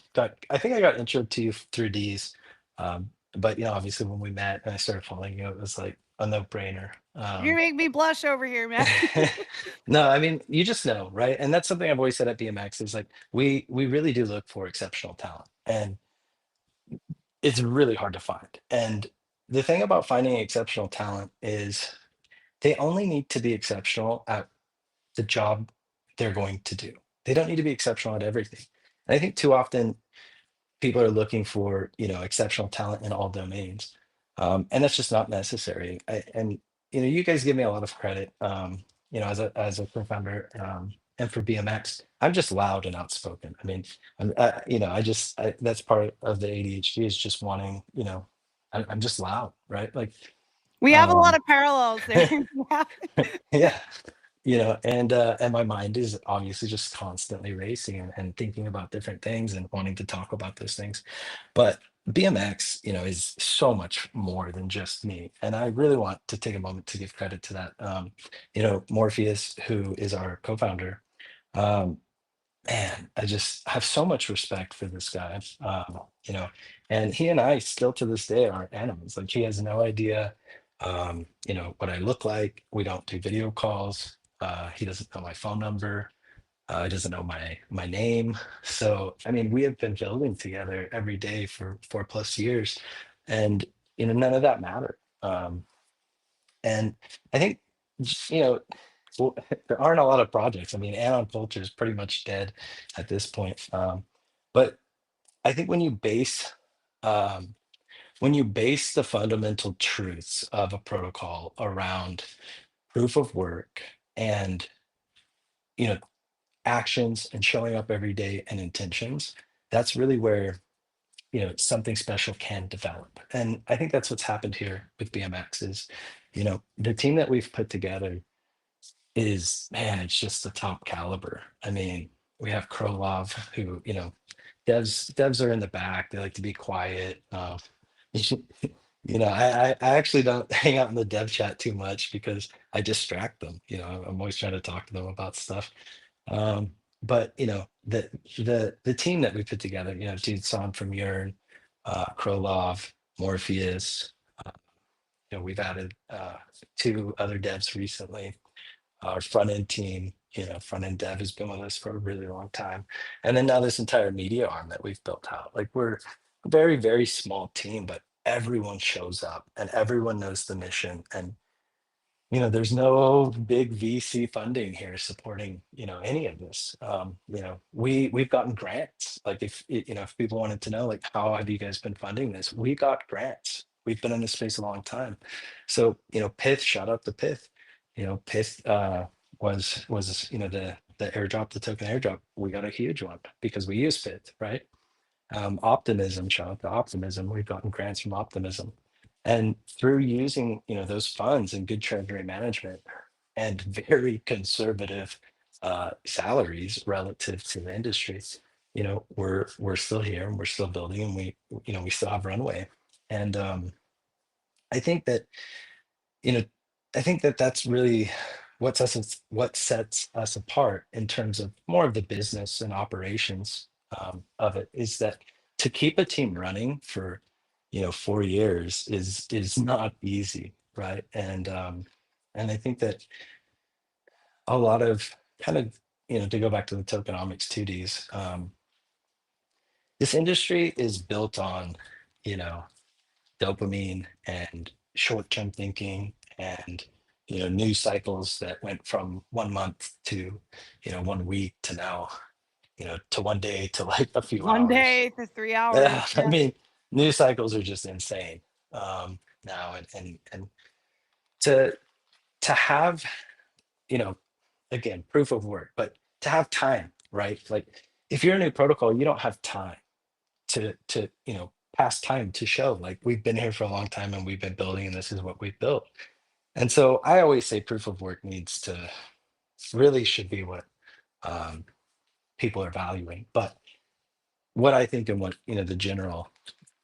think I got intro to you through D's, but obviously when we met and I started following you, it was like a no-brainer. You make me blush over here, man. No, I mean, you just know, right? And that's something I've always said at BMX is like we really do look for exceptional talent, and it's really hard to find. And the thing about finding exceptional talent is they only need to be exceptional at the job they're going to do. They don't need to be exceptional at everything. And I think too often people are looking for, exceptional talent in all domains. And that's just not necessary. And you guys give me a lot of credit, as a co-founder, and for BMX, I'm just loud and outspoken. I mean, that's part of the ADHD is just wanting, I'm just loud, right? Like, We have a lot um, of parallels there. yeah, and my mind is obviously just constantly racing and thinking about different things and wanting to talk about those things. But BMX, is so much more than just me. And I really want to take a moment to give credit to that. Morpheus, who is our co-founder, um, man, I just have so much respect for this guy. And he and I still to this day are enemies. Like he has no idea, what I look like. We don't do video calls. He doesn't know my phone number. He doesn't know my name. So I mean, we have been building together every day for 4+ years, and none of that mattered. And I think, you know, well, there aren't a lot of projects. I mean, Anon culture is pretty much dead at this point. But I think um, when you base the fundamental truths of a protocol around proof of work and you know actions and showing up every day and intentions, that's really where something special can develop. And I think that's what's happened here with BMX is, the team that we've put together is, man, it's just the top caliber. I mean, we have Krolov, who, devs are in the back. They like to be quiet. I actually don't hang out in the dev chat too much because I distract them. I'm always trying to talk to them about stuff. But the team that we put together, Dude Son from Yearn, Krolov, Morpheus. uh, we've added two other devs recently. Our front end team, front end dev has been with us for a really long time. And then now this entire media arm that we've built out. Like we're a very, very small team, but everyone shows up and everyone knows the mission. And there's no big VC funding here supporting, any of this. We've gotten grants. Like if people wanted to know, like, how have you guys been funding this? We got grants. We've been in this space a long time. So, Pith, shout out to Pith. Pith was the airdrop, the token airdrop. We got a huge one because we use Pith, right? Optimism, shout out to Optimism. We've gotten grants from Optimism. And through using, those funds and good treasury management and very conservative salaries relative to the industry, we're still here and we're still building and we still have runway. And I think that, you know, I think that that's really what sets us apart in terms of more of the business and operations of it is that to keep a team running for 4 years is not easy, right? And I think that a lot of kind of to go back to the tokenomics 2Ds, this industry is built on, you know, dopamine and short-term thinking and, you know, news cycles that went from 1 month to, you know, 1 week to now, you know, to 1 day to like a few One hours. day to 3 hours. I Yeah. mean, news cycles are just insane now, and to have, you know, again, proof of work, but to have time, right? Like if you're a new protocol, you don't have time to you know, pass time to show like we've been here for a long time and we've been building and this is what we've built. And so I always say proof of work needs to really should be what um, people are valuing. But what I think and what, you know, the general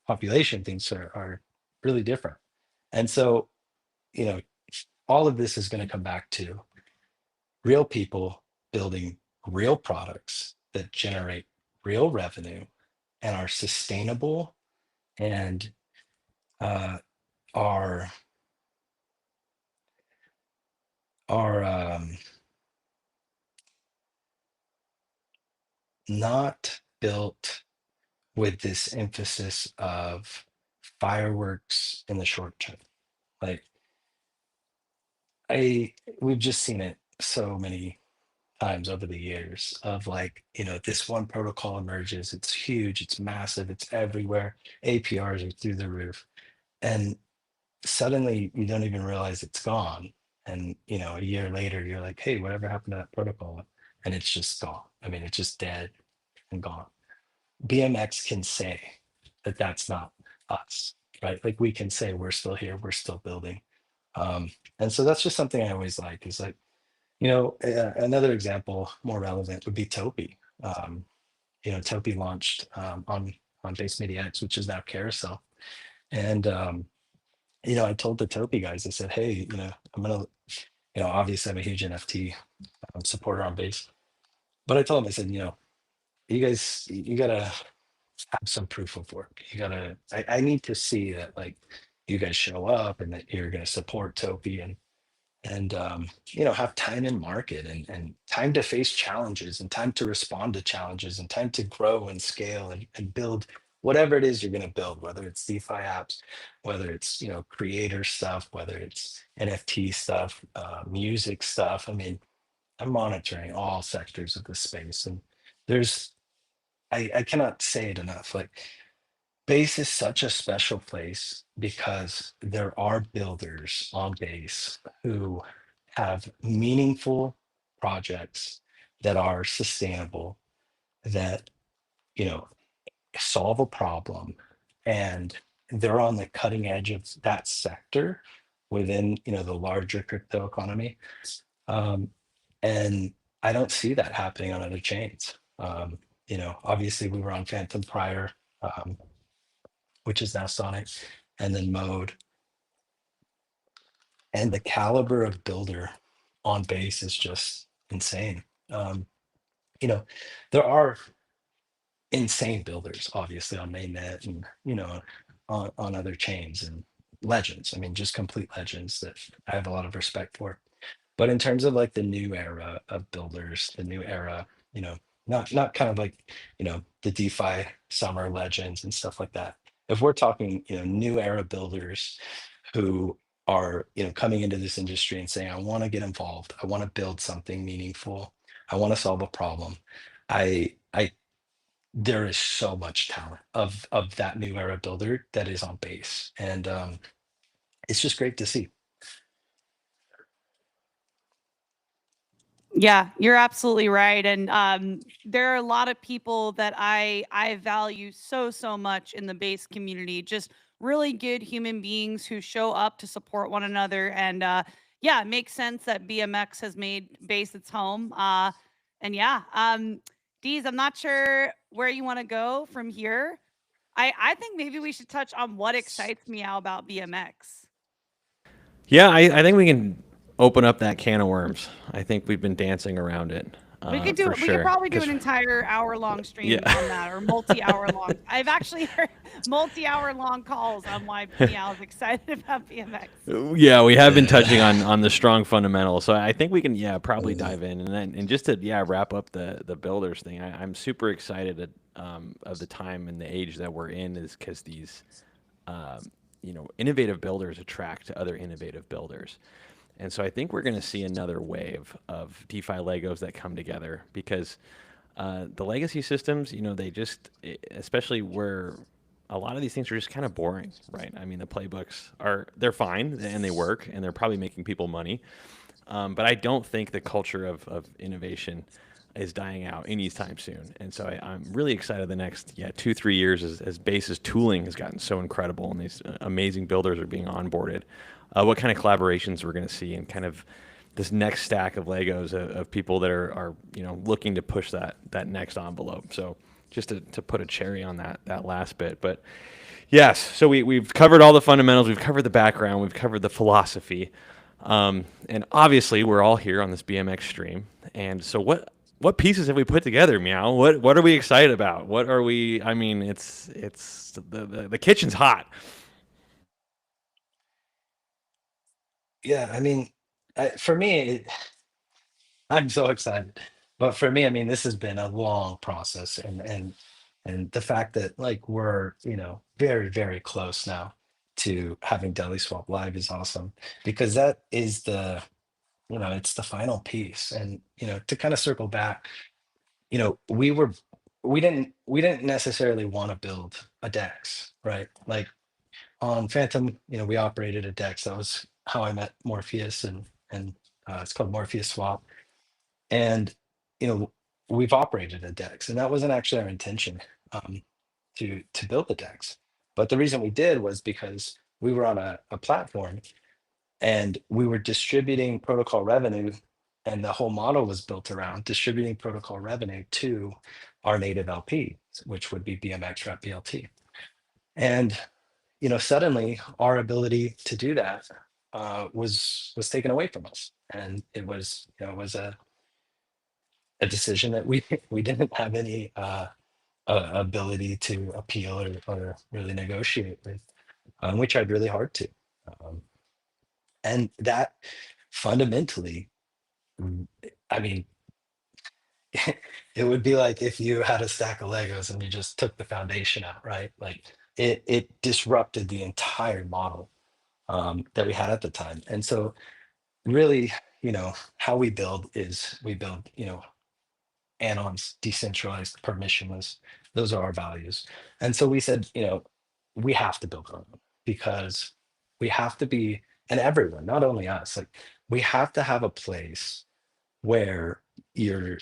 population thinks are really different. And so, you know, all of this is going to come back to real people building real products that generate real revenue and are sustainable and uh, are are not built with this emphasis of fireworks in the short term. Like I we've just seen it so many times over the years of like, you know, this one protocol emerges, it's huge, it's massive, it's everywhere, APRs are through the roof, and suddenly you don't even realize it's gone. And you know, a year later, you're like, hey, whatever happened to that protocol? And it's just gone. I mean, it's just dead and gone. BMX can say that that's not us, right? Like we can say we're still here, we're still building. And so that's just something I always like is like, you know, another example more relevant would be Topi. You know, Topi launched on Base Media X, which is now Carousel. And you know, I told the Topi guys, I said, hey, you know, I'm gonna, you know, obviously I'm a huge NFT supporter on Base, but I told them, I said, you know, you guys, you gotta have some proof of work. You gotta, I need to see that like you guys show up and that you're gonna support Topi and you know, have time in market and time to face challenges and time to respond to challenges and time to grow and scale and build whatever it is you're going to build, whether it's DeFi apps, whether it's, you know, creator stuff, whether it's NFT stuff, music stuff. I mean, I'm monitoring all sectors of the space, and there's I cannot say it enough. Like Base is such a special place because there are builders on Base who have meaningful projects that are sustainable, that, you know, solve a problem, and they're on the cutting edge of that sector within, you know, the larger crypto economy. Um, and I don't see that happening on other chains. You know, obviously we were on Phantom prior, um, which is now Sonic, and then Mode. And the caliber of builder on Base is just insane. Um, you know, there are insane builders, obviously, on mainnet and, you know, on other chains and legends. I mean, just complete legends that I have a lot of respect for. But in terms of like the new era of builders, the new era, you know, not kind of like, you know, the DeFi summer legends and stuff like that. If we're talking, you know, new era builders who are, you know, coming into this industry and saying, I want to get involved, I want to build something meaningful, I want to solve a problem. I there is so much talent of that new era builder that is on Base. And it's just great to see. Yeah, you're absolutely right. And there are a lot of people that I value so much in the Base community. Just really good human beings who show up to support one another. And yeah, it makes sense that BMX has made Base its home. And yeah, Deez, I'm not sure where you want to go from here. I think maybe we should touch on what excites me now about BMX. Yeah, I think we can open up that can of worms. I think we've been dancing around it. for We could sure. probably do 'Cause an entire hour-long stream yeah. on that, or multi-hour long. I've actually heard multi-hour long calls on why Meow's excited about BMX. Yeah, we have been touching Yeah. on the strong fundamentals, so I think we can probably Mhm. dive in and just to wrap up the builders thing. I'm super excited of the time and the age that we're in, is because these innovative builders attract other innovative builders, and so I think we're going to see another wave of DeFi Legos that come together because the legacy systems, they just, especially where a lot of these things are just kind of boring, right? I mean, the playbooks they're fine and they work and they're probably making people money. But I don't think the culture of innovation is dying out anytime soon. And so I'm really excited the next 2-3 years as Base's tooling has gotten so incredible and these amazing builders are being onboarded. What kind of collaborations we're going to see and kind of this next stack of Legos of people that are looking to push that next envelope. So just to put a cherry on that last bit, but yes, so we've covered all the fundamentals, we've covered the background, we've covered the philosophy, and obviously we're all here on this BMX stream. And so what pieces have we put together, Meow? What are we excited about? What are we? I mean, it's the kitchen's hot. Yeah, I mean, for me, I'm so excited. But for me, I mean, this has been a long process, and the fact that like we're very very close now to having DeliSwap live is awesome because that is it's the final piece. And to kind of circle back, we didn't necessarily want to build a DEX, right? Like on Phantom, we operated a DEX. That was how I met Morpheus, and it's called Morpheus Swap. And you know, we've operated a DEX, and that wasn't actually our intention, um, to build the DEX. But the reason we did was because we were on a platform and we were distributing protocol revenue, and the whole model was built around distributing protocol revenue to our native LP, which would be BMX wrap BLT. And suddenly our ability to do that was taken away from us, and it was a decision that we we didn't have any ability to appeal or really negotiate with, we tried really hard to, um, and that fundamentally, mm, I mean, it would be like if you had a stack of Legos and you just took the foundation out, right? Like it disrupted the entire model, that we had at the time. And so really, how we build is we build, anons, decentralized, permissionless. Those are our values. And so we said, we have to build our own because we have to be, and everyone, not only us, like we have to have a place where you're,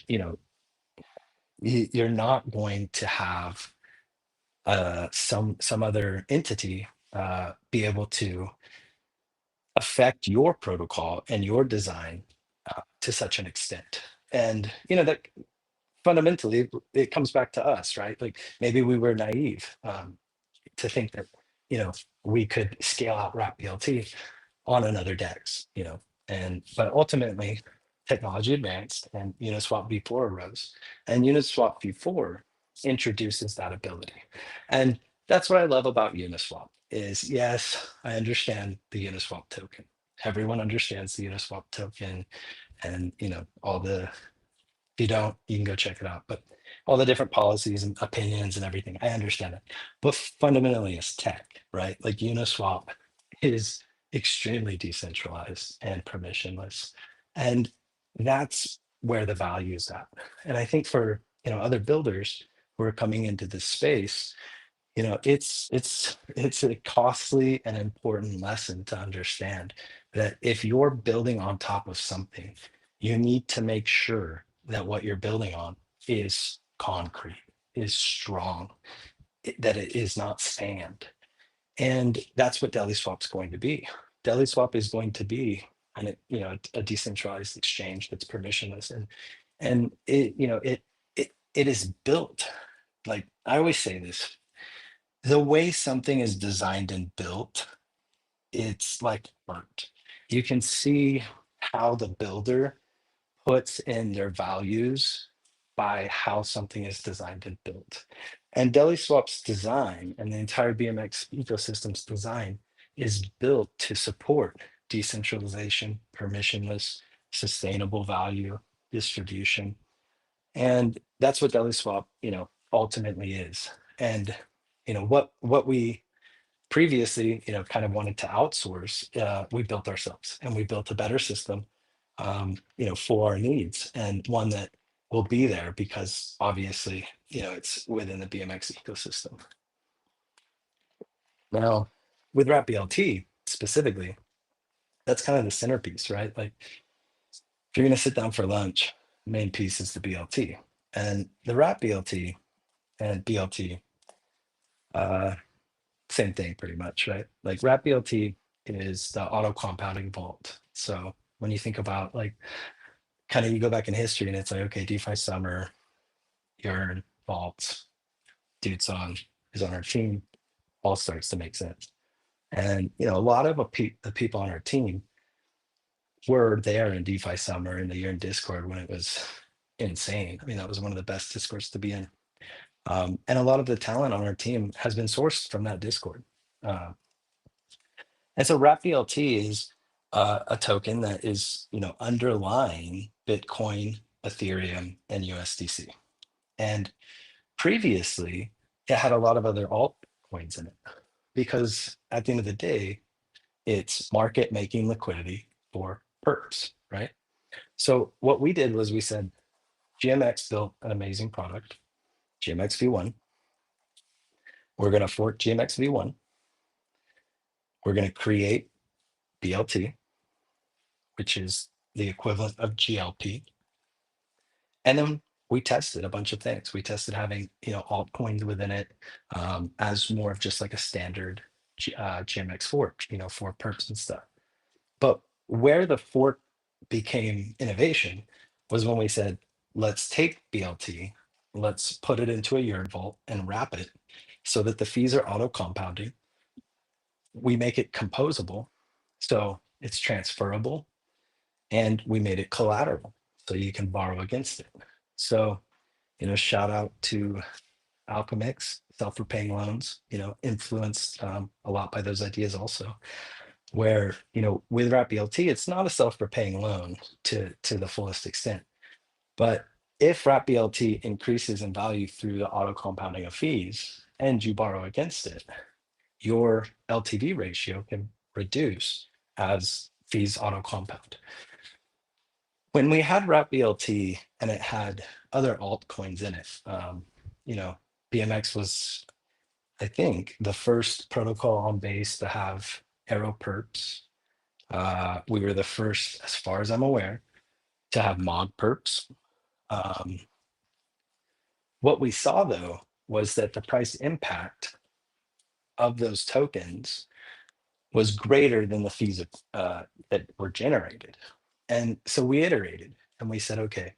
you're not going to have some other entity be able to affect your protocol and your design to such an extent. And that fundamentally it comes back to us, right? Like maybe we were naive, to think that we could scale out wrap BLT on another DEX, but ultimately technology advanced and Uniswap v4 arose, and Uniswap v4 introduces that ability. And that's what I love about Uniswap is, yes, I understand the Uniswap token. Everyone understands the Uniswap token, and all the, if you don't, you can go check it out. But all the different policies and opinions and everything, I understand it. But fundamentally, it's tech, right? Like Uniswap is extremely decentralized and permissionless. And that's where the value is at. And I think for other builders who are coming into this space, it's a costly and important lesson to understand that if you're building on top of something, you need to make sure that what you're building on is concrete, is strong, that it is not sand. And that's what DeliSwap's going to be. DeliSwap is going to be a decentralized exchange that's permissionless, and it is built, like I always say this, the way something is designed and built, it's like art. You can see how the builder puts in their values by how something is designed and built. And DeliSwap's design and the entire BMX ecosystem's design is built to support decentralization, permissionless, sustainable value distribution. And that's what DeliSwap, ultimately is. And what we previously, kind of wanted to outsource, we built ourselves, and we built a better system, for our needs, and one that will be there because obviously, it's within the BMX ecosystem. Now, with wrapBLT specifically, that's kind of the centerpiece, right? Like, if you're going to sit down for lunch, the main piece is the BLT, and the wrapBLT and BLT, same thing pretty much, right? Like wrapBLT is the auto compounding vault. So when you think about, like, kind of, you go back in history and it's like, okay, DeFi Summer, Yearn, Vault, Dude's is on our team, all starts to make sense. And a lot of the people on our team were there in DeFi Summer in the Yearn Discord when it was insane. I mean, that was one of the best Discords to be in. And a lot of the talent on our team has been sourced from that Discord. And so wrapBLT is a token that is, underlying Bitcoin, Ethereum, and USDC. And previously, it had a lot of other altcoins in it because at the end of the day, it's market making liquidity for perps, right? So what we did was we said, GMX built an amazing product, GMX V1. We're going to fork GMX V1. We're going to create BLT, which is the equivalent of GLP. And then we tested a bunch of things. We tested having, altcoins within it, as more of just like a standard GMX fork, for perps and stuff. But where the fork became innovation was when we said, let's take BLT, let's put it into a Yearn vault and wrap it so that the fees are auto compounding. We make it composable, so it's transferable, and we made it collateral, so you can borrow against it. So, shout out to Alchemix, self-repaying loans, influenced a lot by those ideas also, where, with wrapBLT, it's not a self-repaying loan to the fullest extent. But if wrapBLT increases in value through the auto compounding of fees and you borrow against it, your LTV ratio can reduce as fees auto compound. When we had wrapBLT and it had other altcoins in it, BMX was, I think, the first protocol on base to have arrow perps. We were the first, as far as I'm aware, to have mod perps. What we saw, though, was that the price impact of those tokens was greater than the fees that were generated. And so we iterated and we said, okay,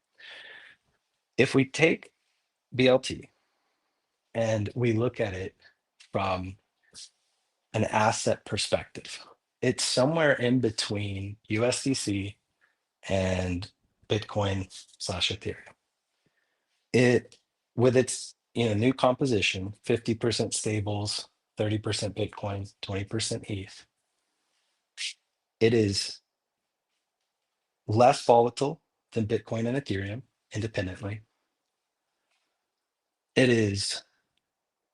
if we take BLT and we look at it from an asset perspective, it's somewhere in between USDC and Bitcoin/Ethereum. It, with its new composition, 50% stables, 30% Bitcoin, 20% ETH, it is less volatile than Bitcoin and Ethereum independently. It is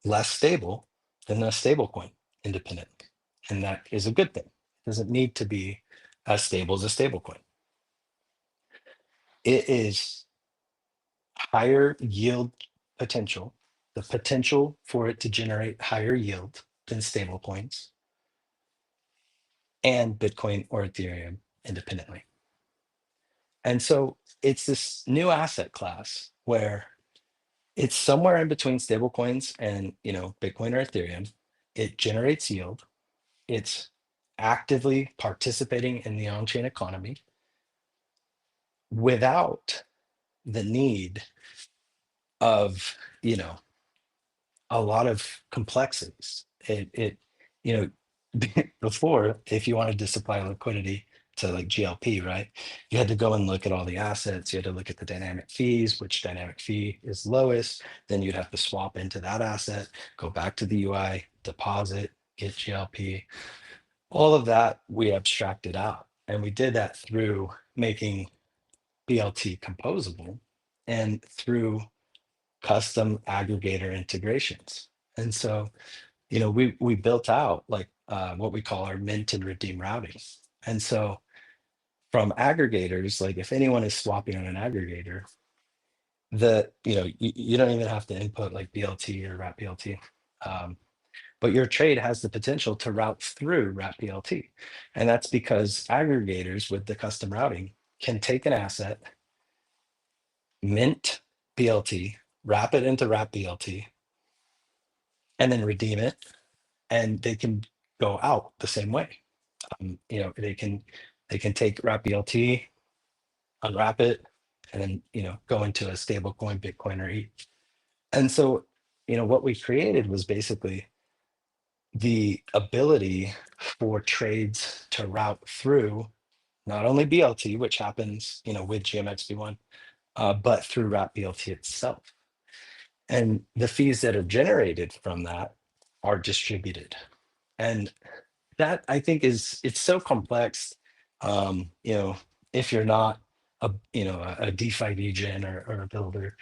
less stable than a stablecoin independently. And that is a good thing. It doesn't need to be as stable as a stablecoin. It is higher yield potential, the potential for it to generate higher yield than stablecoins and Bitcoin or Ethereum independently. And so it's this new asset class where it's somewhere in between stablecoins and Bitcoin or Ethereum. It generates yield. It's actively participating in the on-chain economy without the need of a lot of complexities. It before, if you wanted to supply liquidity, to like GLP, right? You had to go and look at all the assets. You had to look at the dynamic fees, which dynamic fee is lowest. Then you'd have to swap into that asset, go back to the UI, deposit, get GLP. All of that we abstracted out. And we did that through making BLT composable and through custom aggregator integrations. And so, we built out like what we call our mint and redeem routing. And so from aggregators, like if anyone is swapping on an aggregator, you don't even have to input like BLT or wrap BLT. But your trade has the potential to route through wrap BLT. And that's because aggregators with the custom routing can take an asset, mint BLT, wrap it into wrap BLT, and then redeem it. And they can go out the same way. They can take wrap BLT, unwrap it, and then go into a stable coin, Bitcoin or ETH. And so, what we created was basically the ability for trades to route through not only BLT, which happens, with GMXB1, but through wrap BLT itself. And the fees that are generated from that are distributed. And that I think it's so complex. If you're not a DeFi degen or a builder,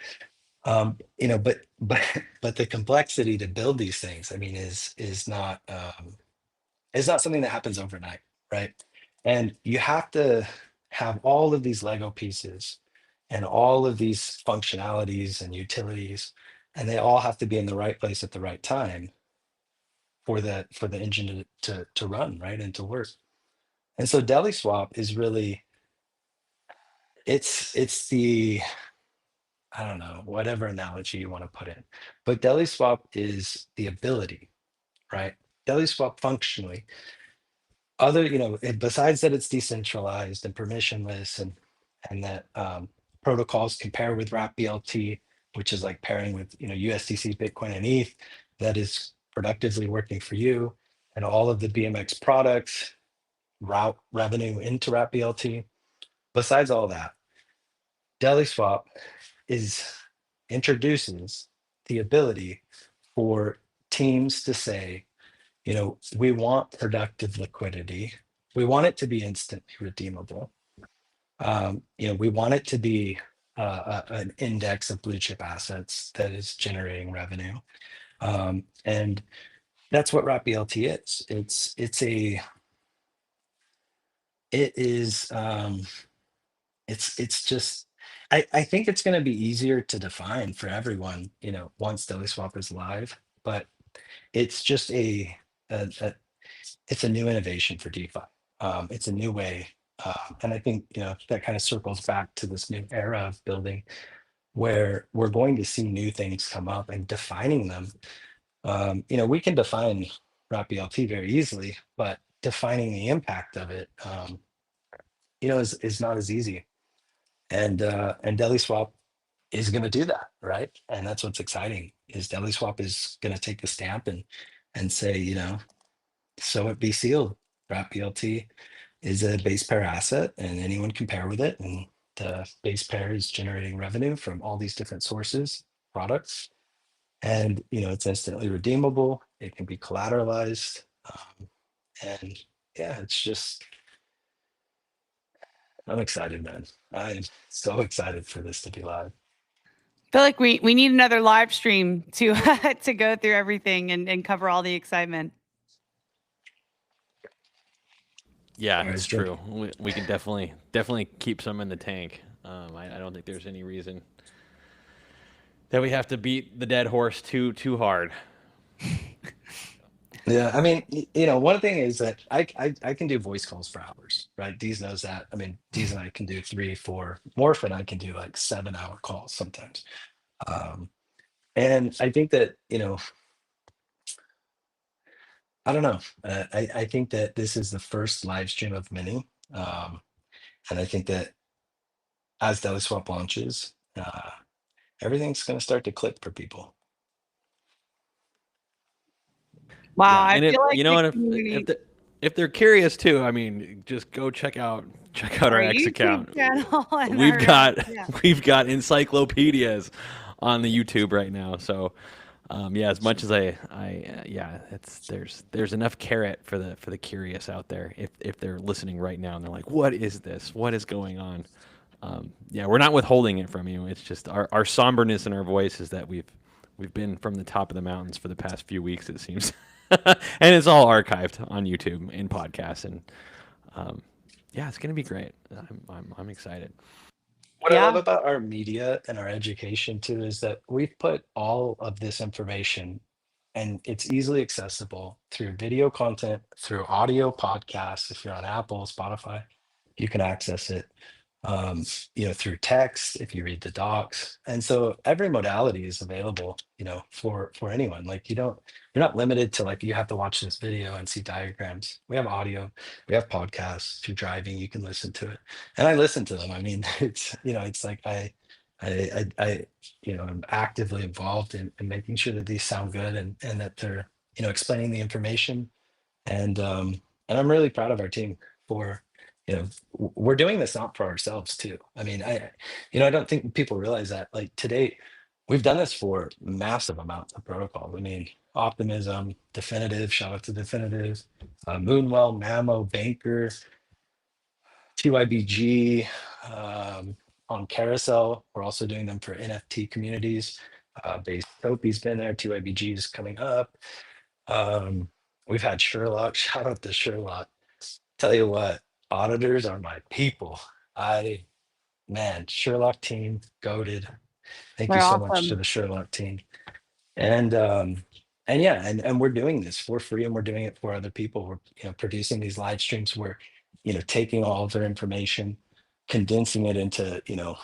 but the complexity to build these things, I mean, is not something that happens overnight, right? And you have to have all of these Lego pieces and all of these functionalities and utilities, and they all have to be in the right place at the right time for the engine to run, right, and to work. And so DeliSwap is really it's the, I don't know, whatever analogy you want to put in, but DeliSwap is the ability, right? DeliSwap functionally, besides that it's decentralized and permissionless, and that protocols can pair with wrap BLT, which is like pairing with USDC, Bitcoin, and ETH, that is productively working for you, and all of the BMX products route revenue into wrap BLT. Besides all that, DeliSwap introduces the ability for teams to say, we want productive liquidity. We want it to be instantly redeemable. We want it to be an index of blue chip assets that is generating revenue. And that's what wrap BLT is. It's just, I think it's going to be easier to define for everyone, once DeliSwap is live, but it's just it's a new innovation for DeFi. It's a new way. And I think, that kind of circles back to this new era of building where we're going to see new things come up and defining them. We can define wrap BLT very easily, but defining the impact of it, is not as easy. And DeliSwap is going to do that, right? And that's what's exciting, is DeliSwap is going to take the stamp and say, so it be sealed. Wrap BLT is a base pair asset, and anyone can pair with it. And the base pair is generating revenue from all these different sources, products, and it's instantly redeemable. It can be collateralized, and yeah, it's just, I'm excited, man. I'm so excited for this to be live. I feel like we need another live stream to to go through everything and cover all the excitement. Yeah, Alright, it's sure. true. We can definitely keep some in the tank. I don't think there's any reason that we have to beat the dead horse too hard. Yeah, I mean, one thing is that I can do voice calls for hours, right? Deez knows that. I mean, Deez and I can do 3, 4. Morph and I can do like 7-hour calls sometimes. And I think that, I don't know. I think that this is the first live stream of many. And I think that as DeliSwap launches, everything's going to start to click for people. Wow, Yeah, I and if feel like you know the what, community. if they're curious too, I mean, just go check out our Our X YouTube account. channel and We've our got yeah. we've got encyclopedias on the YouTube right now. So yeah, as much as yeah, it's there's enough carrot for the curious out there. If they're listening right now and they're like, what is this? What is going on? Yeah, we're not withholding it from you. It's just our somberness in our voice is that we've been from the top of the mountains for the past few weeks, it seems. And it's all archived on YouTube in podcasts, and um, yeah, it's gonna be great. I'm excited. What I love Yeah. about our media and our education too is that we've put all of this information and it's easily accessible through video content, through audio podcasts. If you're on Apple, Spotify, you can access it. Through text, if you read the docs. And so every modality is available, for anyone. Like you're not limited to like you have to watch this video and see diagrams. We have audio, we have podcasts. If you're driving, you can listen to it. And I listen to them. I mean, it's like I'm actively involved in making sure that these sound good and that they're, explaining the information and I'm really proud of our team for, we're doing this not for ourselves too. I mean, I don't think people realize that. Like today, we've done this for massive amounts of protocols. I mean, Optimism, Definitive, shout out to Definitive, Moonwell, Mamo, Banker, TYBG, on Carousel. We're also doing them for NFT communities. Base Topi's been there. TYBG is coming up. Um, we've had Sherlock. Shout out to Sherlock. Tell you what, auditors are my people. Man, Sherlock team, goaded. Thank you They're so much to awesome. the Sherlock team. And yeah, and we're doing this for free and we're doing it for other people. We're producing these live streams. We're taking all of their information, condensing it into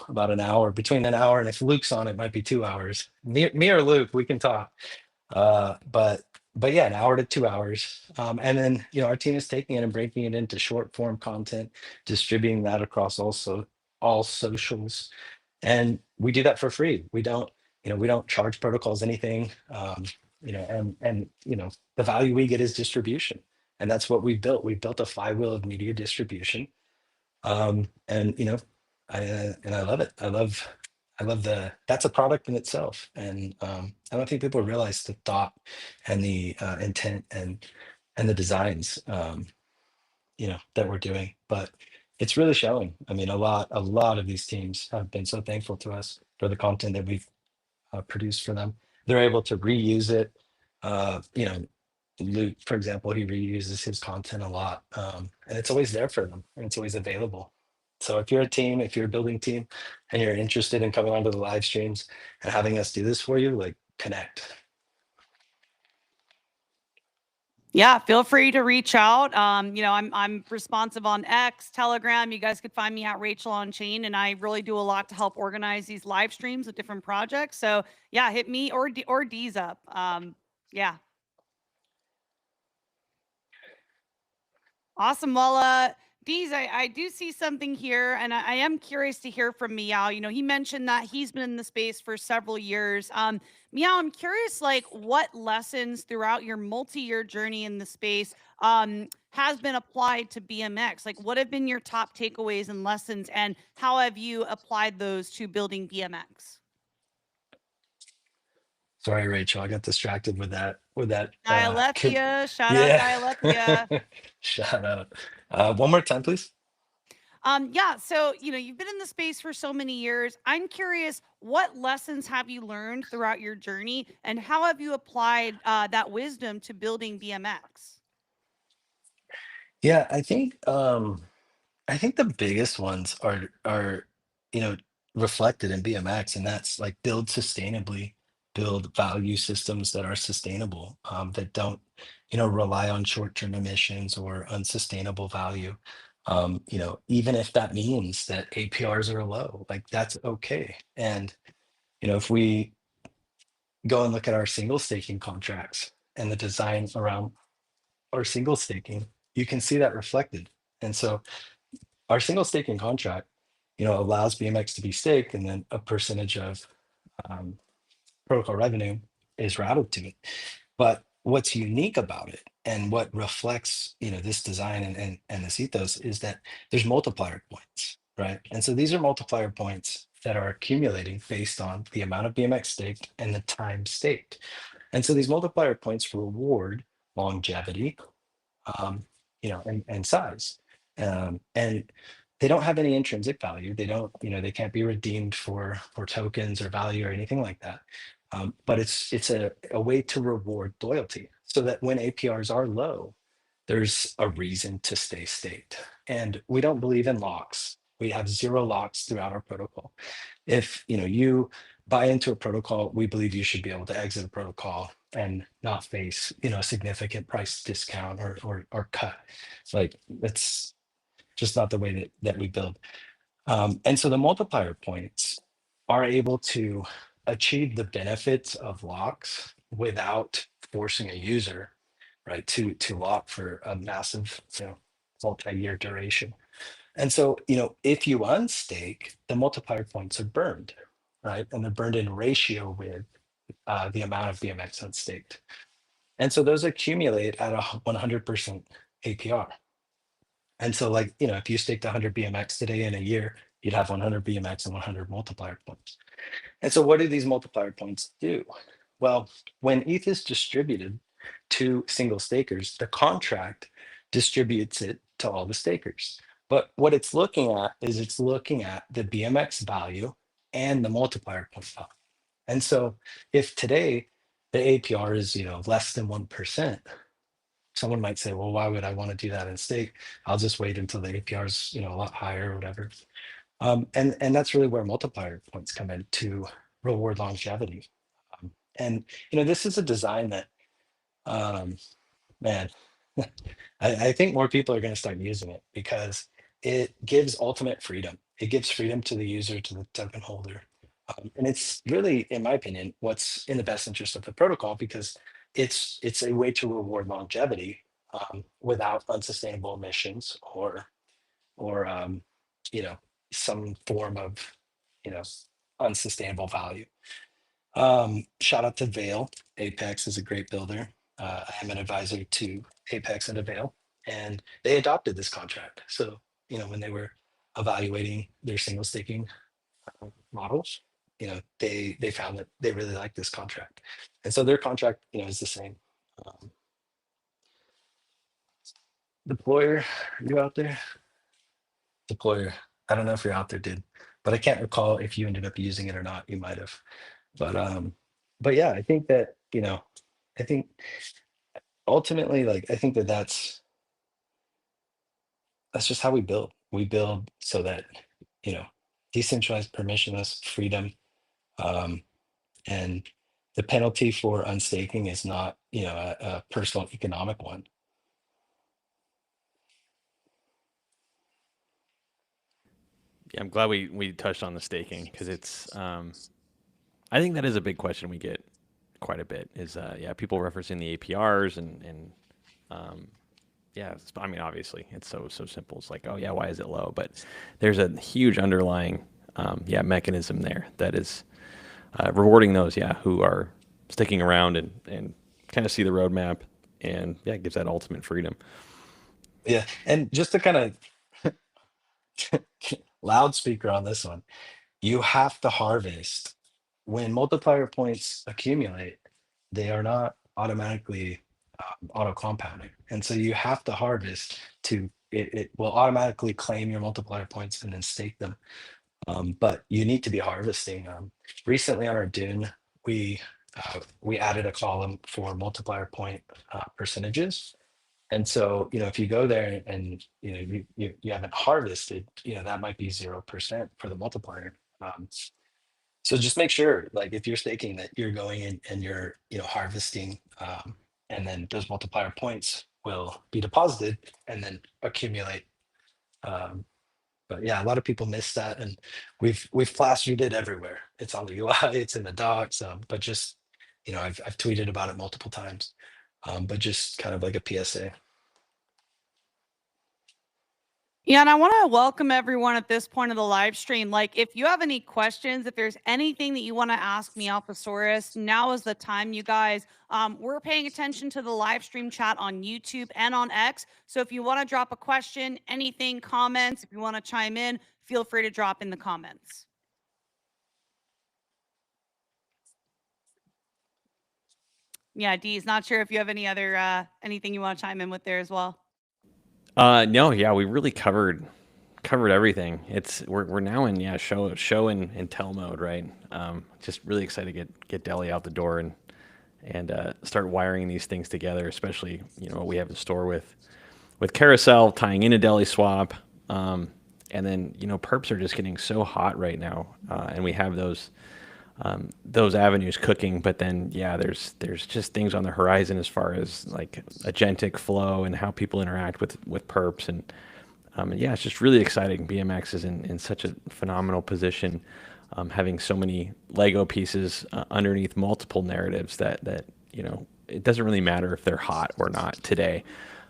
about an hour, between an hour, and if Luke's on, it might be 2 hours. Me or Luke, we can talk. But yeah, an hour to 2 hours. And then our team is taking it and breaking it into short form content, distributing that across also all socials, and we do that for free. We don't charge protocols anything. And the value we get is distribution, and that's what we built a flywheel of media distribution. And I love it. I love that's a product in itself. And I don't think people realize the thought and the intent and the designs that we're doing, but it's really showing. I mean, a lot of these teams have been so thankful to us for the content that we've produced for them. They're able to reuse it. Luke, for example, he reuses his content a lot, and it's always there for them, and it's always available. So if you're a team, if you're a building team, and you're interested in coming onto the live streams and having us do this for you, like connect. Yeah, feel free to reach out. I'm responsive on X, Telegram. You guys could find me at Rachel on Chain, and I really do a lot to help organize these live streams with different projects. So yeah, hit me or D's up. Yeah, awesome. Well, Deez, I do see something here, and I am curious to hear from Meow. He mentioned that he's been in the space for several years. Meow, I'm curious, like, what lessons throughout your multi-year journey in the space has been applied to BMX? Like, what have been your top takeaways and lessons, and how have you applied those to building BMX? Sorry, Rachel, I got distracted with that. Dilethia, shout out Yeah. Dilethia. Shout out. One more time, please. Yeah, so you've been in the space for so many years. I'm curious, what lessons have you learned throughout your journey, and how have you applied that wisdom to building BMX? Yeah, I think the biggest ones are you know reflected in BMX, and that's like build sustainably, build value systems that are sustainable, that don't rely on short-term emissions or unsustainable value. Even if that means that APRs are low, like that's okay. And if we go and look at our single staking contracts and the design around our single staking, you can see that reflected. And so our single staking contract, allows BMX to be staked, and then a percentage of um, protocol revenue is routed to it. But what's unique about it and what reflects, this design and this ethos is that there's multiplier points, right? And so these are multiplier points that are accumulating based on the amount of BMX staked and the time staked. And so these multiplier points reward longevity, and size. And they don't have any intrinsic value. They don't, they can't be redeemed for tokens or value or anything like that. But it's a way to reward loyalty so that when APRs are low, there's a reason to stay staked. And we don't believe in locks. We have 0 locks throughout our protocol. If you buy into a protocol, we believe you should be able to exit a protocol and not face a significant price discount or cut. It's like that's just not the way that we build. And so the multiplier points are able to achieve the benefits of locks without forcing a user, right, to lock for a massive, multi-year duration. And so, if you unstake, the multiplier points are burned, right? And they're burned in ratio with the amount of BMX unstaked. And so those accumulate at a 100% APR. And so, like, if you staked 100 BMX today in a year, you'd have 100 BMX and 100 multiplier points. And so, what do these multiplier points do? Well, when ETH is distributed to single stakers, the contract distributes it to all the stakers. But what it's looking at is it's looking at the BMX value and the multiplier point value. And so, if today the APR is less than 1%, someone might say, well, why would I want to do that in stake? I'll just wait until the APR is a lot higher or whatever. And that's really where multiplier points come in to reward longevity. And this is a design that, man, I think more people are going to start using it because it gives ultimate freedom. It gives freedom to the user, to the token holder. And it's really, in my opinion, what's in the best interest of the protocol because it's a way to reward longevity without unsustainable emissions or some form of unsustainable value. Shout out to Vail. Apex is a great builder. I am an advisor to Apex and Avail, and they adopted this contract. So when they were evaluating their single staking models, they found that they really like this contract, and so their contract is the same. Deployer, you out there? Deployer. I don't know if you're out there, dude, but I can't recall if you ended up using it or not. You might have, but yeah, I think that I think ultimately, like, I think that that's just how we build. We build so that decentralized, permissionless, freedom, and the penalty for unstaking is not a personal economic one. Yeah, I'm glad we touched on the staking because it's I think that is a big question we get quite a bit is people referencing the APRs and yeah, I mean obviously it's so simple. It's like, oh yeah, why is it low? But there's a huge underlying mechanism there that is rewarding those who are sticking around and kind of see the roadmap and it gives that ultimate freedom. Yeah, and just to kind of loudspeaker on this one, you have to harvest when multiplier points accumulate. They are not automatically auto compounding, and so you have to harvest to it will automatically claim your multiplier points and then stake them. But you need to be harvesting. Recently on our Dune, we added a column for multiplier point percentages. And so, if you go there and you haven't harvested, that might be 0% for the multiplier. So just make sure, like, if you're staking, that you're going in and you're harvesting, and then those multiplier points will be deposited and then accumulate. But yeah, a lot of people miss that, and we've plastered it everywhere. It's on the UI, it's in the docs, but just I've tweeted about it multiple times, but just kind of like a PSA. Yeah, and I want to welcome everyone at this point of the live stream. Like, if you have any questions, if there's anything that you want to ask Meowphasaurus, now is the time, you guys. We're paying attention to the live stream chat on YouTube and on X. So if you want to drop a question, anything, comments, if you want to chime in, feel free to drop in the comments. Yeah, Dee's not sure if you have any other anything you want to chime in with there as well. No, yeah, we really covered everything. We're now in show and tell mode, right? Just really excited to get Deli out the door and start wiring these things together, especially what we have in store with Carousel tying into DeliSwap, and then perps are just getting so hot right now, and we have those avenues cooking. But then there's just things on the horizon as far as like agentic flow and how people interact with perps and it's just really exciting. BMX is in such a phenomenal position, having so many Lego pieces underneath multiple narratives that it doesn't really matter if they're hot or not today,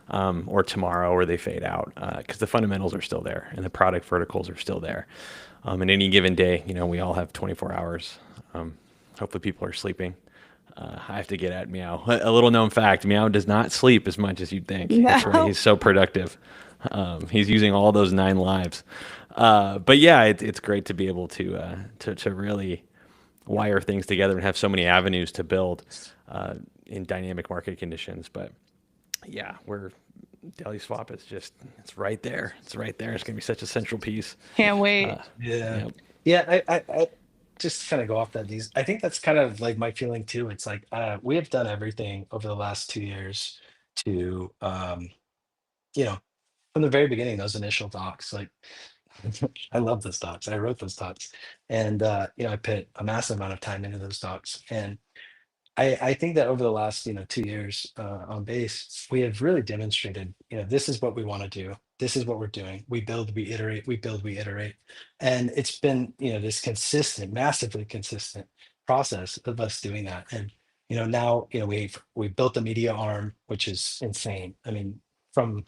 or tomorrow, or they fade out, because the fundamentals are still there and the product verticals are still there. In any given day, we all have 24 hours. Hopefully people are sleeping. I have to get at Meow. A little known fact: Meow does not sleep as much as you'd think. No. That's why he's so productive. He's using all those 9 lives. But yeah, it's great to be able to really wire things together and have so many avenues to build in dynamic market conditions. But yeah, DeliSwap is it's right there. It's right there. It's gonna be such a central piece. Can't wait. Yeah. Yep. Yeah, I just kind of go off that. I think that's kind of like my feeling too. It's like we have done everything over the last 2 years to, from the very beginning, those initial docs. Like, I love those docs. I wrote those docs, and I put a massive amount of time into those docs. And I think that over the last 2 years on base, we have really demonstrated, this is what we want to do. This is what we're doing. We build, we iterate, we build, we iterate. And it's been, this consistent, massively consistent process of us doing that. And now, we built the media arm, which is insane. I mean, from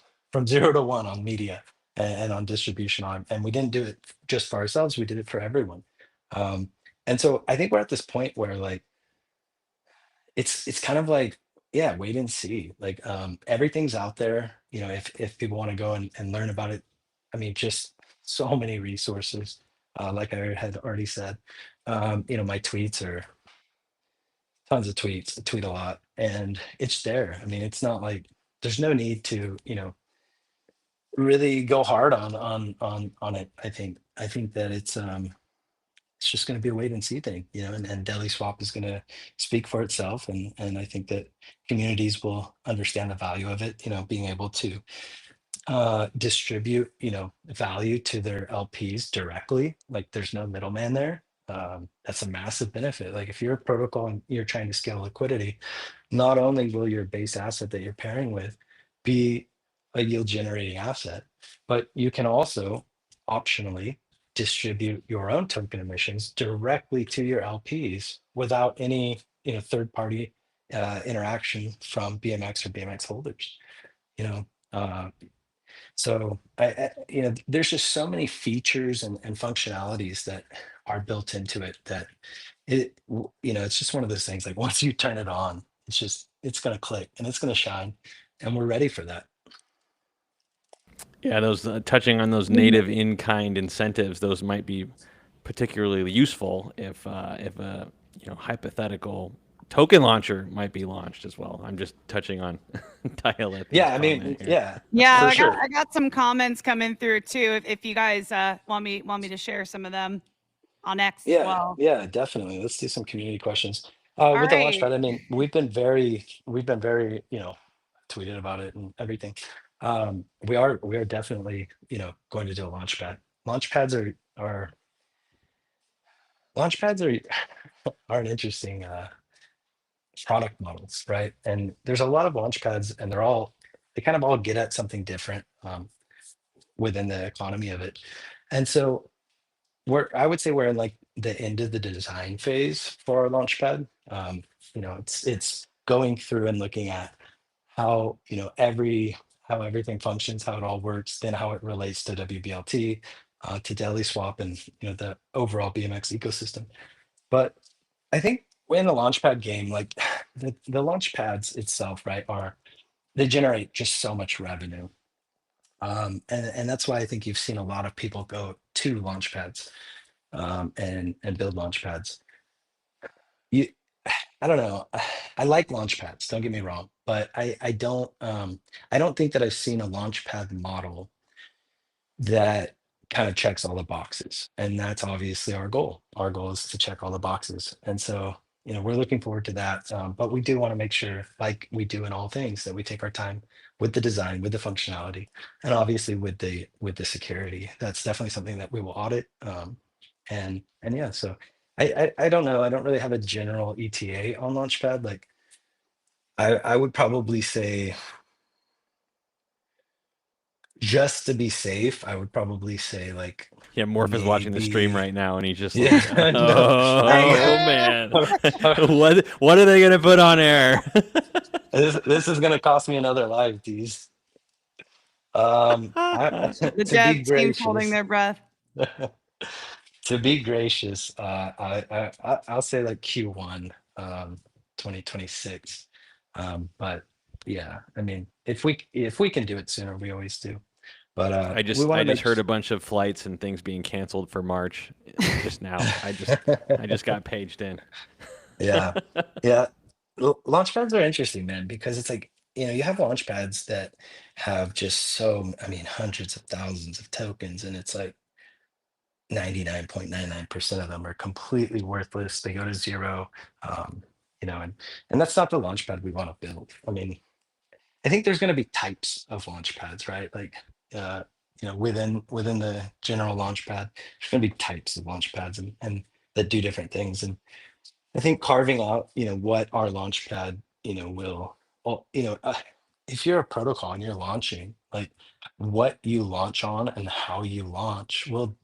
0 to 1 on media and on distribution arm. And we didn't do it just for ourselves, we did it for everyone. And so I think we're at this point where, like, it's kind of like, yeah, wait and see. Like, everything's out there, if people want to go and learn about it. I mean, just so many resources, like I had already said. My tweets are tons of tweets. I tweet a lot, and it's there. I mean, it's not like there's no need to, really go hard on it. I think that it's just going to be a wait and see thing, and DeliSwap is going to speak for itself. And I think that communities will understand the value of it, being able to distribute, value to their LPs directly. Like, there's no middleman there. That's a massive benefit. Like, if you're a protocol and you're trying to scale liquidity, not only will your base asset that you're pairing with be a yield generating asset, but you can also optionally distribute your own token emissions directly to your LPs without any third party interaction from BMX or BMX holders. You know, uh, so there's just so many features and functionalities that are built into it that it's just one of those things. Like, once you turn it on, it's going to click and it's going to shine, and we're ready for that. Yeah, those touching on those native in-kind incentives, those might be particularly useful if a hypothetical token launcher might be launched as well. I'm just touching on dialect. Yeah, I mean, yeah, Yeah, for sure. I got some comments coming through too. If you guys want me to share some of them on X as Yeah, well. yeah, definitely. Let's do some community questions. All With the right. Launchpad, I mean, we've been very, tweeted about it and everything. We are definitely, going to do a Launchpad. Launchpads are an interesting product models, right? And there's a lot of Launchpads, and they kind of all get at something different within the economy of it. And so I would say we're in, like, the end of the design phase for our Launchpad. It's going through and looking at how, every how everything functions, how it all works, then how it relates to wBLT, to DeliSwap, and the overall BMX ecosystem. But I think in the Launchpad game, like the Launchpads itself, right, they generate just so much revenue. And that's why I think you've seen a lot of people go to Launchpads, and build Launchpads. You, I don't know. I like Launchpads, don't get me wrong, but I don't think that I've seen a Launchpad model that kind of checks all the boxes. And that's obviously our goal. Our goal is to check all the boxes. And so, we're looking forward to that. But we do want to make sure, like we do in all things, that we take our time with the design, with the functionality, and obviously with the security. That's definitely something that we will audit. And yeah, so I don't know. I don't really have a general ETA on Launchpad. Like I would probably say, just to be safe, I would probably say like Yeah, Morph is watching the stream maybe. right now, and he's just Yeah, like, no. "Oh I, man, what are they gonna put on air?" this is gonna cost me another live, D's. The To be dev team's holding gracious, their breath. to be gracious, I'll say like Q1, 2026. But yeah, I mean, if we can do it sooner, we always do. But we want I to just make. heard a bunch of flights and things being canceled for March just now. I just got paged in. Yeah, yeah. Launchpads are interesting, man, because it's like, you have launchpads that have just I mean, hundreds of thousands of tokens, and it's like 99.99% of them are completely worthless. They go to zero. Um, and that's not the launchpad we want to build. I mean, I think there's going to be types of launchpads, right? Like, within the general launchpad, there's going to be types of launchpads, and that do different things. And I think carving out, what our launchpad, will, well, if you're a protocol and you're launching, like what you launch on and how you launch will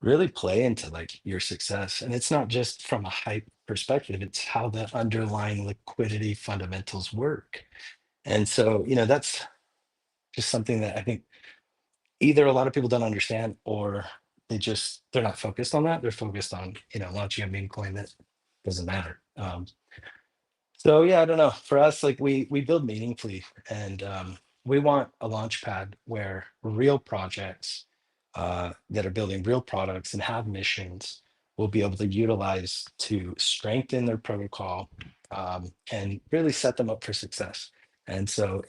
really play into like your success. And it's not just from a hype perspective, it's how the underlying liquidity fundamentals work. And so, that's just something that I think either a lot of people don't understand, or they're not focused on that. They're focused on, launching a meme coin that doesn't matter. So yeah, I don't know. For us, like we build meaningfully, and we want a launch pad where real projects, that are building real products and have missions, will be able to utilize to strengthen their protocol, and really set them up for success. And so,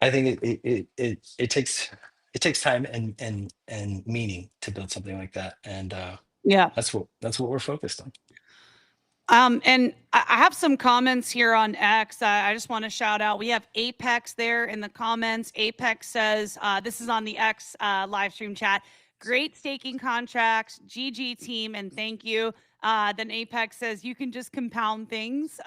I think it takes time and meaning to build something like that, and Yeah. that's what we're focused on. And I have some comments here on X. I just want to shout out. We have Apex there in the comments. Apex says, this is on the X live stream chat. Great staking contracts, GG team, and thank you. Then Apex says, you can just compound things.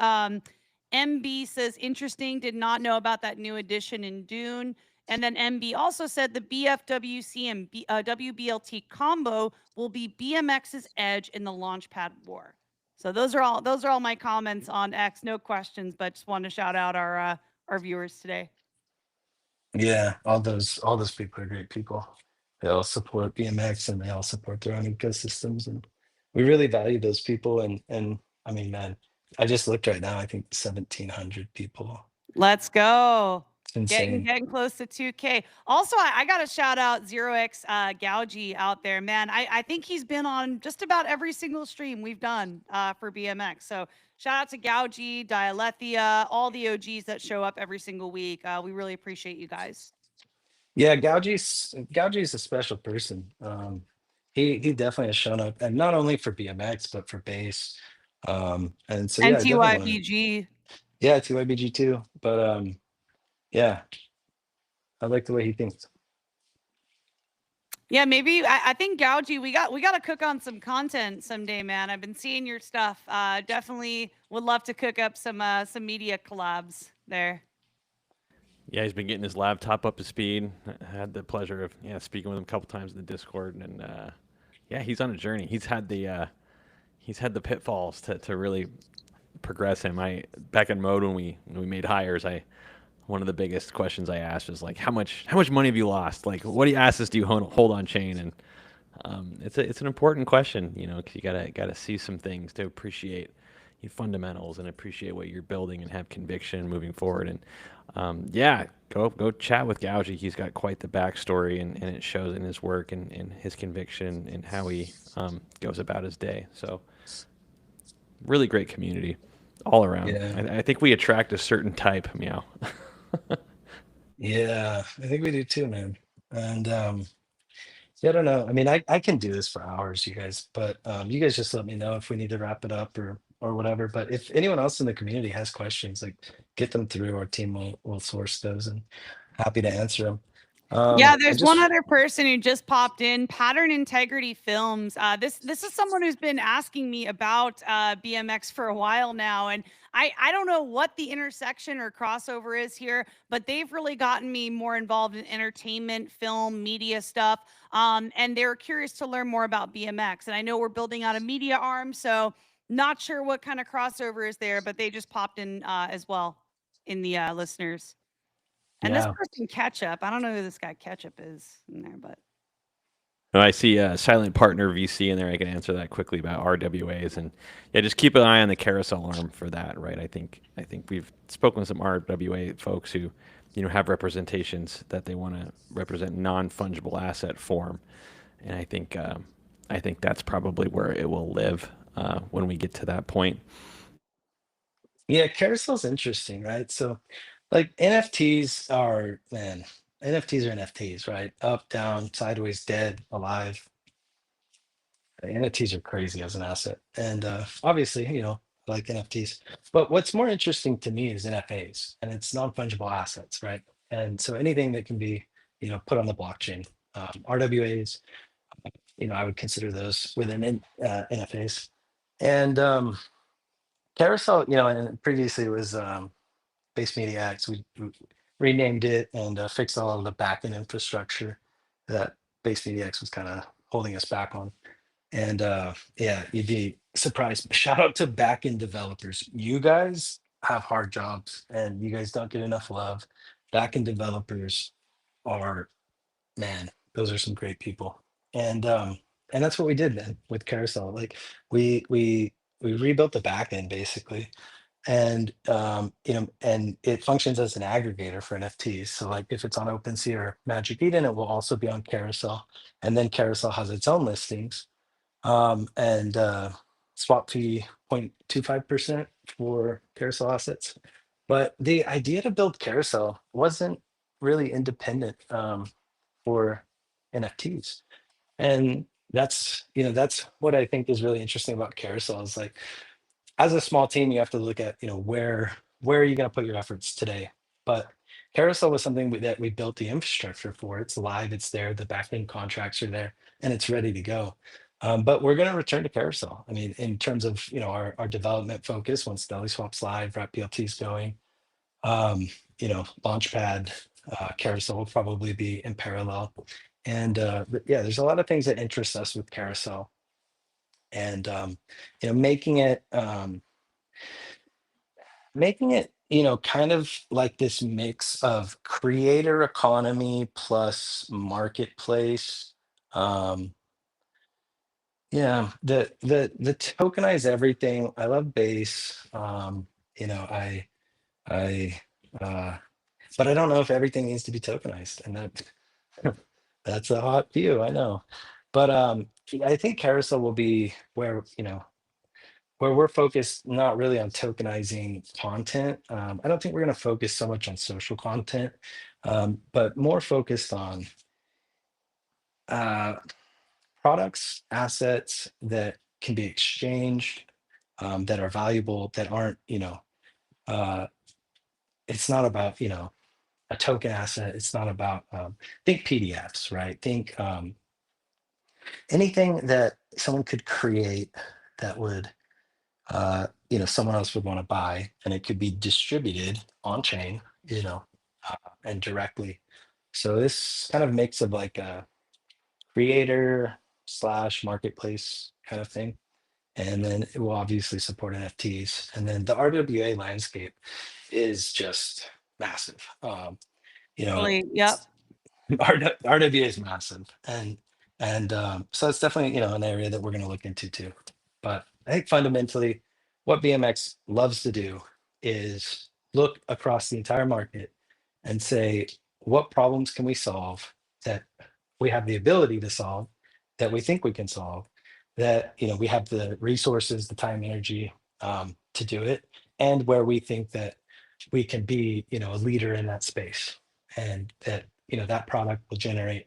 MB says, interesting. Did not know about that new addition in Dune. And then MB also said the BFWC and wBLT combo will be BMX's edge in the Launchpad war. So those are all my comments on X. No questions, but just want to shout out our viewers today. Yeah, all those people are great people. They all support BMX, and they all support their own ecosystems, and we really value those people. And I mean, man, I just looked right now. I think 1,700 people. Let's go. It's insane. Getting close to 2K. Also, I got to shout out 0x Gaugy out there, man. I think he's been on just about every single stream we've done for BMX. So shout out to Gaugy, Dialethia, all the OGs that show up every single week. We really appreciate you guys. Yeah, Gaugy's a special person. He definitely has shown up, and not only for BMX but for base. And so And yeah, I definitely want to. TYBG. Yeah, TYBG too. But yeah, I like the way he thinks. Yeah, maybe I think Gaugy, we got to cook on some content someday, man. I've been seeing your stuff. Definitely would love to cook up some media collabs there. Yeah, he's been getting his laptop up to speed. I had the pleasure of speaking with him a couple times in the Discord, and yeah, he's on a journey. He's had the pitfalls to really progress him. Back in mode when we made hires, I one of the biggest questions I asked is like, how much money have you lost? Like, what assets do you hold on chain? And it's an important question, you know, because you gotta see some things to appreciate your fundamentals and appreciate what you're building and have conviction moving forward. And yeah, go chat with Gougy. He's got quite the backstory, and it shows in his work and his conviction and how he goes about his day. So really great community all around. Yeah. I think we attract a certain type, Meow. Yeah, I think we do too, man. And yeah, I don't know. I mean, I can do this for hours, you guys, but you guys just let me know if we need to wrap it up or whatever. But if anyone else in the community has questions, like get them through. Our team will source those and happy to answer them. Yeah, I there's one just other person who just popped in, Pattern Integrity Films. This is someone who's been asking me about BMX for a while now, and I don't know what the intersection or crossover is here, but they've really gotten me more involved in entertainment, film, media stuff, and they were curious to learn more about BMX. And I know we're building out a media arm, so not sure what kind of crossover is there, but they just popped in as well in the listeners. And this yeah. person Ketchup, I don't know who this guy Ketchup is in there, but Oh, I see a silent partner VC in there. I can answer that quickly about RWAs, and yeah, just keep an eye on the carousel arm for that. Right, I think we've spoken with some RWA folks who, you know, have representations that they want to represent non-fungible asset form, and I think that's probably where it will live when we get to that point. Yeah, carousel's interesting, right? So like NFTs are, man, NFTs are NFTs, right? Up, down, sideways, dead, alive. NFTs are crazy as an asset. And obviously, you know, I like NFTs. But what's more interesting to me is NFAs, and it's non-fungible assets, right? And so anything that can be, you know, put on the blockchain. RWAs, you know, I would consider those within NFAs. And Carousel, you know, and previously it was Base Media X. We renamed it and fixed all of the backend infrastructure that Base Media X was kind of holding us back on. And yeah, you'd be surprised. Shout out to backend developers. You guys have hard jobs and you guys don't get enough love. Backend developers are, man, those are some great people. And that's what we did, man, with Carousel. Like we rebuilt the backend basically. And you know, and it functions as an aggregator for NFTs. So like if it's on OpenSea or Magic Eden, it will also be on Carousel. And then Carousel has its own listings and swap fee 0.25% for carousel assets. But the idea to build carousel wasn't really independent for NFTs. And that's, you know, that's what I think is really interesting about carousel is like as a small team, you have to look at, you know, where are you going to put your efforts today? But carousel was something that we built the infrastructure for. It's live, it's there, the backend contracts are there, and it's ready to go. But we're going to return to carousel. I mean, in terms of, you know, our development focus, once DeliSwap's live, wBLT is going, you know, Launchpad, carousel will probably be in parallel. And but yeah, there's a lot of things that interest us with carousel, and you know, making it, you know, kind of like this mix of creator economy plus marketplace. Um, yeah, the tokenize everything. I love base. You know, I but I don't know if everything needs to be tokenized, and that that's a hot view, I know. But I think carousel will be where, you know, where we're focused not really on tokenizing content. I don't think we're going to focus so much on social content, but more focused on uh, products, assets that can be exchanged, that are valuable, that aren't, you know, uh, it's not about, you know, a token asset. It's not about, think PDFs, right? Think anything that someone could create that would you know, someone else would want to buy, and it could be distributed on chain, you know, and directly. So this kind of makes of like a creator slash marketplace kind of thing. And then it will obviously support NFTs. And then the RWA landscape is just massive. You know, Totally. Yep. RWA is massive, and so it's definitely an area that we're going to look into too. But I think fundamentally, what BMX loves to do is look across the entire market and say, what problems can we solve that we have the ability to solve, that we think we can solve, that we have the resources, the time, energy to do it, and where we think that we can be a leader in that space, and that that product will generate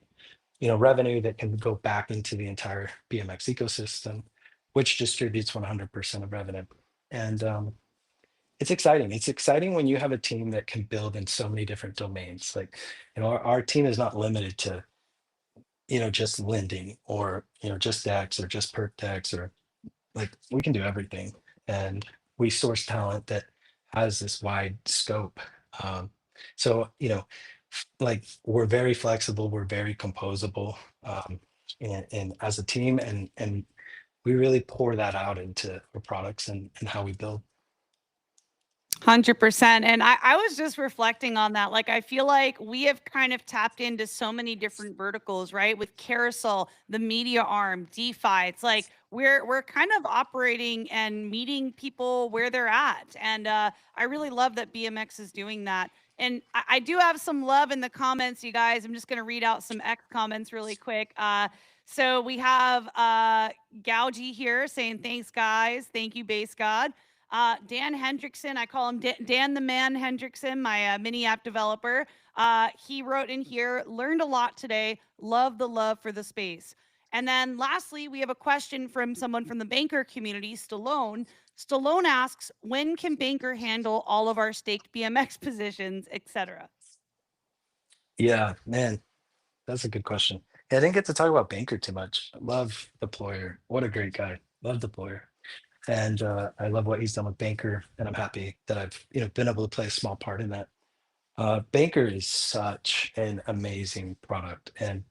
revenue that can go back into the entire BMX ecosystem, which distributes 100% of revenue. And it's exciting. It's exciting when you have a team that can build in so many different domains. Like, our team is not limited to just lending, or just DEX, or just perp DEX, or like, we can do everything. And we source talent that has this wide scope. So like, we're very flexible, we're very composable, and as a team, and we really pour that out into our products and how we build. 100%. And I was just reflecting on that. Like, I feel like we have kind of tapped into so many different verticals, right? With Carousel, the media arm, DeFi. It's like we're kind of operating and meeting people where they're at. And I really love that BMX is doing that. And I do have some love in the comments, you guys. I'm just going to read out some X comments really quick. So we have Gougy here saying, thanks, guys. Thank you, Base God. Dan Hendrickson, I call him Dan the Man Hendrickson, my mini app developer. He wrote in here, learned a lot today. Love the love for the space. And then lastly, we have a question from someone from the banker community, Stallone. Stallone asks, when can banker handle all of our staked BMX positions, etc.? Yeah, man, that's a good question. Yeah, I didn't get to talk about banker too much. I love Deployer. What a great guy. Love Deployer. And I love what he's done with Banker, and I'm happy that I've been able to play a small part in that. Banker is such an amazing product, and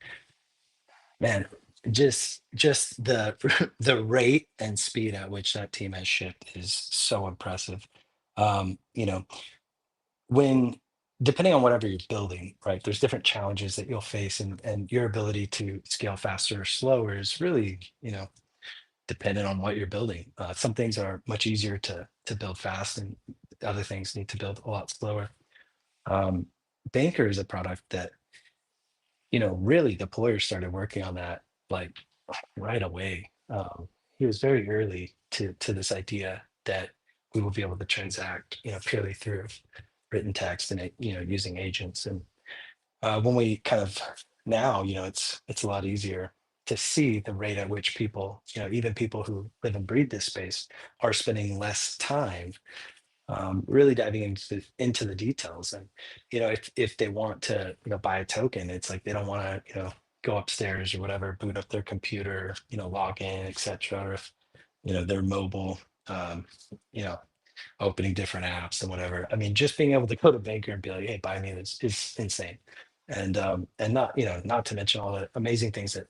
man, just the the rate and speed at which that team has shipped is so impressive. You know, when depending on whatever you're building, right, there's different challenges that you'll face, and your ability to scale faster or slower is really dependent on what you're building. Some things are much easier to build fast, and other things need to build a lot slower. Um, Banker is a product that really the Deployer started working on that like right away. He was very early to this idea that we will be able to transact purely through written text, and using agents. And when we kind of now it's a lot easier to see the rate at which people, even people who live and breathe this space, are spending less time really diving into the details. And if they want to buy a token, it's like they don't want to go upstairs or whatever, boot up their computer, log in, etc. Or if they're mobile, um, you know opening different apps and whatever. I mean, just being able to go to Banker and be like, hey, buy me this is insane. And not, not to mention all the amazing things that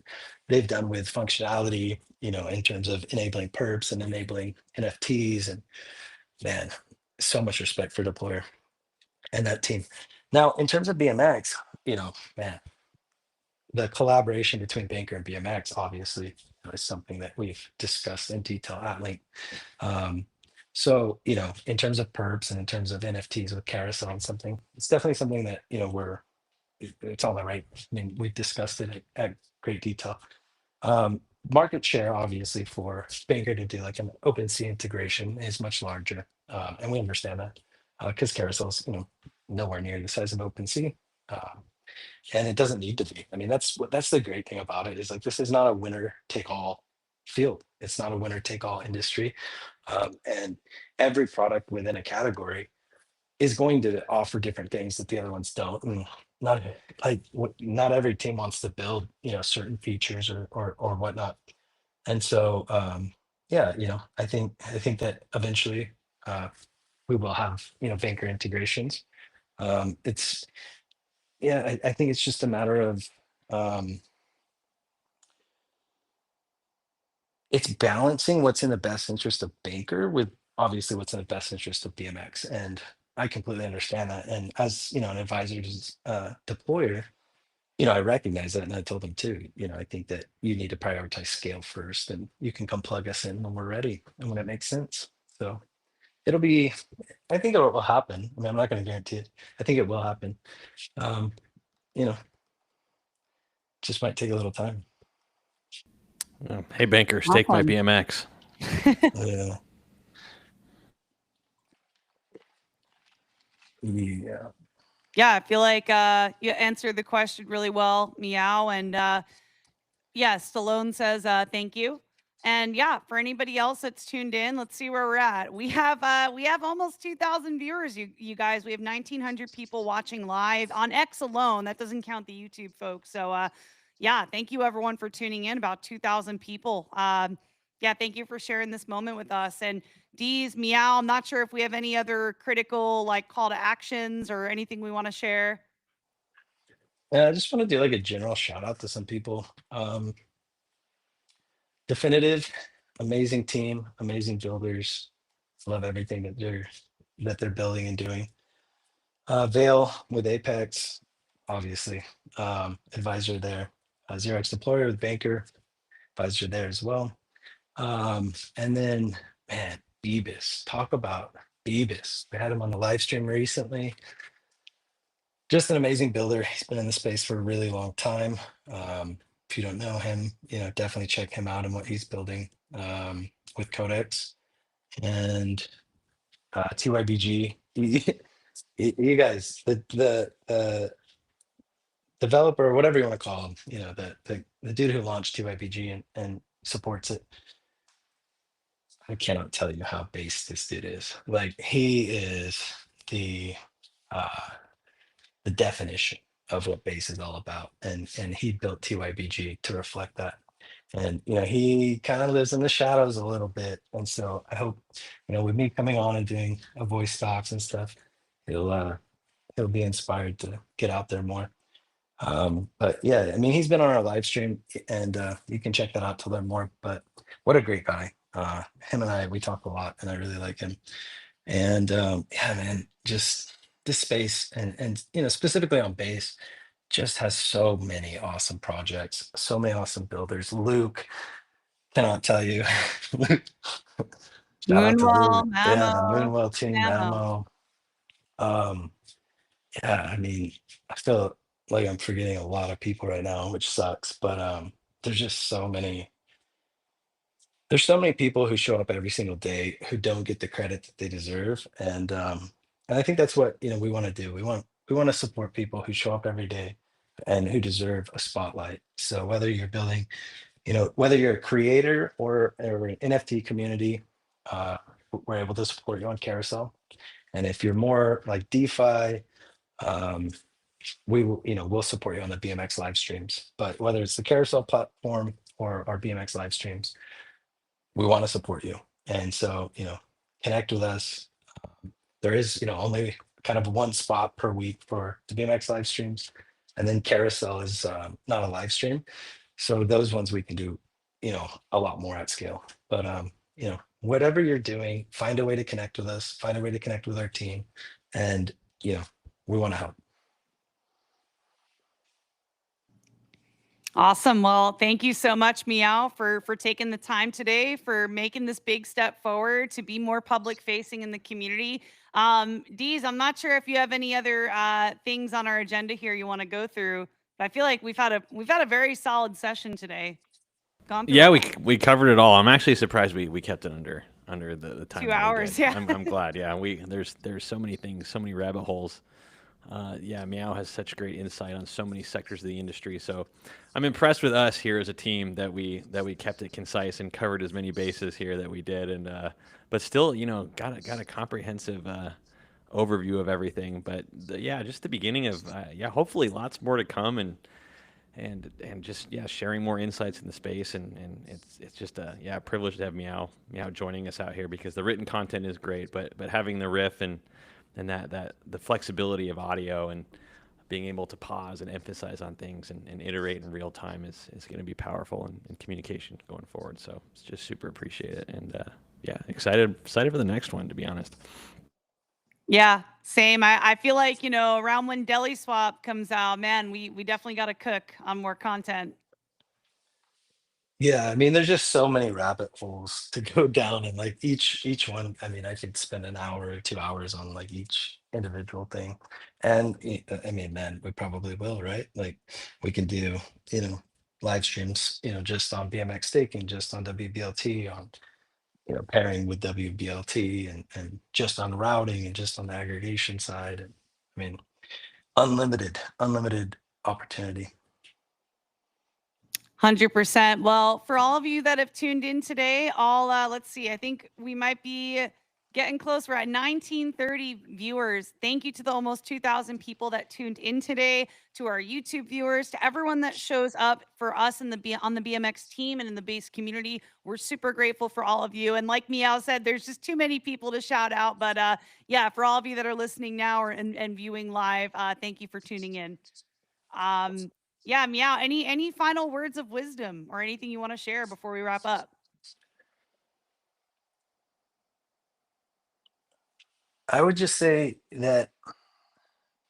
they've done with functionality, in terms of enabling perps and enabling NFTs. And man, so much respect for Deployer and that team. Now, in terms of BMX, man, the collaboration between Banker and BMX obviously is something that we've discussed in detail at length. So, in terms of perps and in terms of NFTs with Carousel and something, it's definitely something that, it's on the right. I mean, we've discussed it at great detail. Market share, obviously, for Banker to do like an OpenSea integration is much larger. And we understand that because Carousel's, nowhere near the size of OpenSea. And it doesn't need to be. I mean, that's the great thing about it, is like, this is not a winner take all field. It's not a winner take all industry. And every product within a category is going to offer different things that the other ones don't. And not not every team wants to build, certain features or whatnot. And so yeah, I think that eventually we will have, banker integrations. It's yeah, I think it's just a matter of um it's balancing what's in the best interest of banker with obviously what's in the best interest of BMX. And I completely understand that. And as an advisor's deployer, I recognize that, and I told them too. I think that you need to prioritize scale first, and you can come plug us in when we're ready and when it makes sense. So it'll be. I think it will happen. I mean, I'm not going to guarantee it. I think it will happen. Um, you know, just might take a little time. Hey, bankers, take my BMX. Yeah. Yeah. Yeah, I feel like you answered the question really well, Meow. And yeah, Stallone says thank you. And yeah, for anybody else that's tuned in, let's see where we're at. We have almost 2,000 viewers. You guys, we have 1,900 people watching live on X alone. That doesn't count the YouTube folks. So yeah, thank you everyone for tuning in. About 2,000 people. Yeah, thank you for sharing this moment with us. And Dee's, Meow, I'm not sure if we have any other critical like call to actions or anything we want to share. Yeah, I just want to do like a general shout out to some people. Definitive, amazing team, amazing builders. Love everything that they're building and doing. Vale with Apex, obviously, advisor there. 0x Deployer with Banker, advisor there as well. And then, man, Beebus. Talk about Beebus. We had him on the live stream recently. Just an amazing builder. He's been in the space for a really long time. If you don't know him, definitely check him out and what he's building with Codex and TYBG. You guys, the developer, or whatever you want to call him, the dude who launched TYBG and supports it. I cannot tell you how base this dude is. Like he is the definition of what base is all about, and he built TYBG to reflect that. And he kind of lives in the shadows a little bit, and so I hope with me coming on and doing a voice talks and stuff, he'll be inspired to get out there more. But yeah, I mean, he's been on our live stream, and you can check that out to learn more. But what a great guy. Him and we talk a lot, and I really like him. And yeah, man, just this space and specifically on base just has so many awesome projects, so many awesome builders. Luke, cannot tell you. Luke, shout out to Moonwell, Luke. Yeah, Mamo, Moonwell team, Mamo. Mamo. Yeah, I mean, I feel like I'm forgetting a lot of people right now, which sucks, but there's just there's so many people who show up every single day who don't get the credit that they deserve. And I think that's what we want to do. We want to support people who show up every day and who deserve a spotlight. So whether you're building, whether you're a creator or an NFT community, we're able to support you on Carousel. And if you're more like DeFi, we will, we'll support you on the BMX live streams. But whether it's the Carousel platform or our BMX live streams, we want to support you. And so, connect with us. There is, only kind of one spot per week for the BMX live streams. And then Carousel is not a live stream. So those ones we can do, a lot more at scale. But, whatever you're doing, find a way to connect with us, find a way to connect with our team. And, we want to help. Awesome. Well, thank you so much, Meow, for taking the time today, for making this big step forward to be more public facing in the community. Deez, I'm not sure if you have any other things on our agenda here you want to go through, but I feel like we've had a very solid session today. Yeah, we covered it all. I'm actually surprised we kept it under the time. 2 hours. Yeah, I'm glad. Yeah, there's so many things, so many rabbit holes. Yeah, Meow has such great insight on so many sectors of the industry. So I'm impressed with us here as a team that we kept it concise and covered as many bases here that we did, and but still, got a comprehensive overview of everything. But yeah, just the beginning of hopefully lots more to come, and just sharing more insights in the space, and it's just a privilege to have Meow joining us out here, because the written content is great, but having the riff and that the flexibility of audio and being able to pause and emphasize on things and iterate in real time is going to be powerful in communication going forward. So it's just super appreciate it, and excited for the next one, to be honest. Yeah, same. I feel like, around when DeliSwap comes out, man, we definitely got to cook on more content. Yeah, I mean, there's just so many rabbit holes to go down, and like each one, I mean, I could spend an hour or 2 hours on like each individual thing. And I mean, man, we probably will, right? Like we can do, you know, live streams, just on BMX staking, just on wBLT, on, pairing with wBLT, and just on routing, and just on the aggregation side. And I mean, unlimited opportunity. 100%. Well, for all of you that have tuned in today, let's see. I think we might be getting close. We're at 1930 viewers. Thank you to the almost 2,000 people that tuned in today, to our YouTube viewers, to everyone that shows up for us on the BMX team and in the base community. We're super grateful for all of you. And like Meow said, there's just too many people to shout out. But yeah, for all of you that are listening now and viewing live, thank you for tuning in. Yeah, Meow, any final words of wisdom or anything you want to share before we wrap up? I would just say that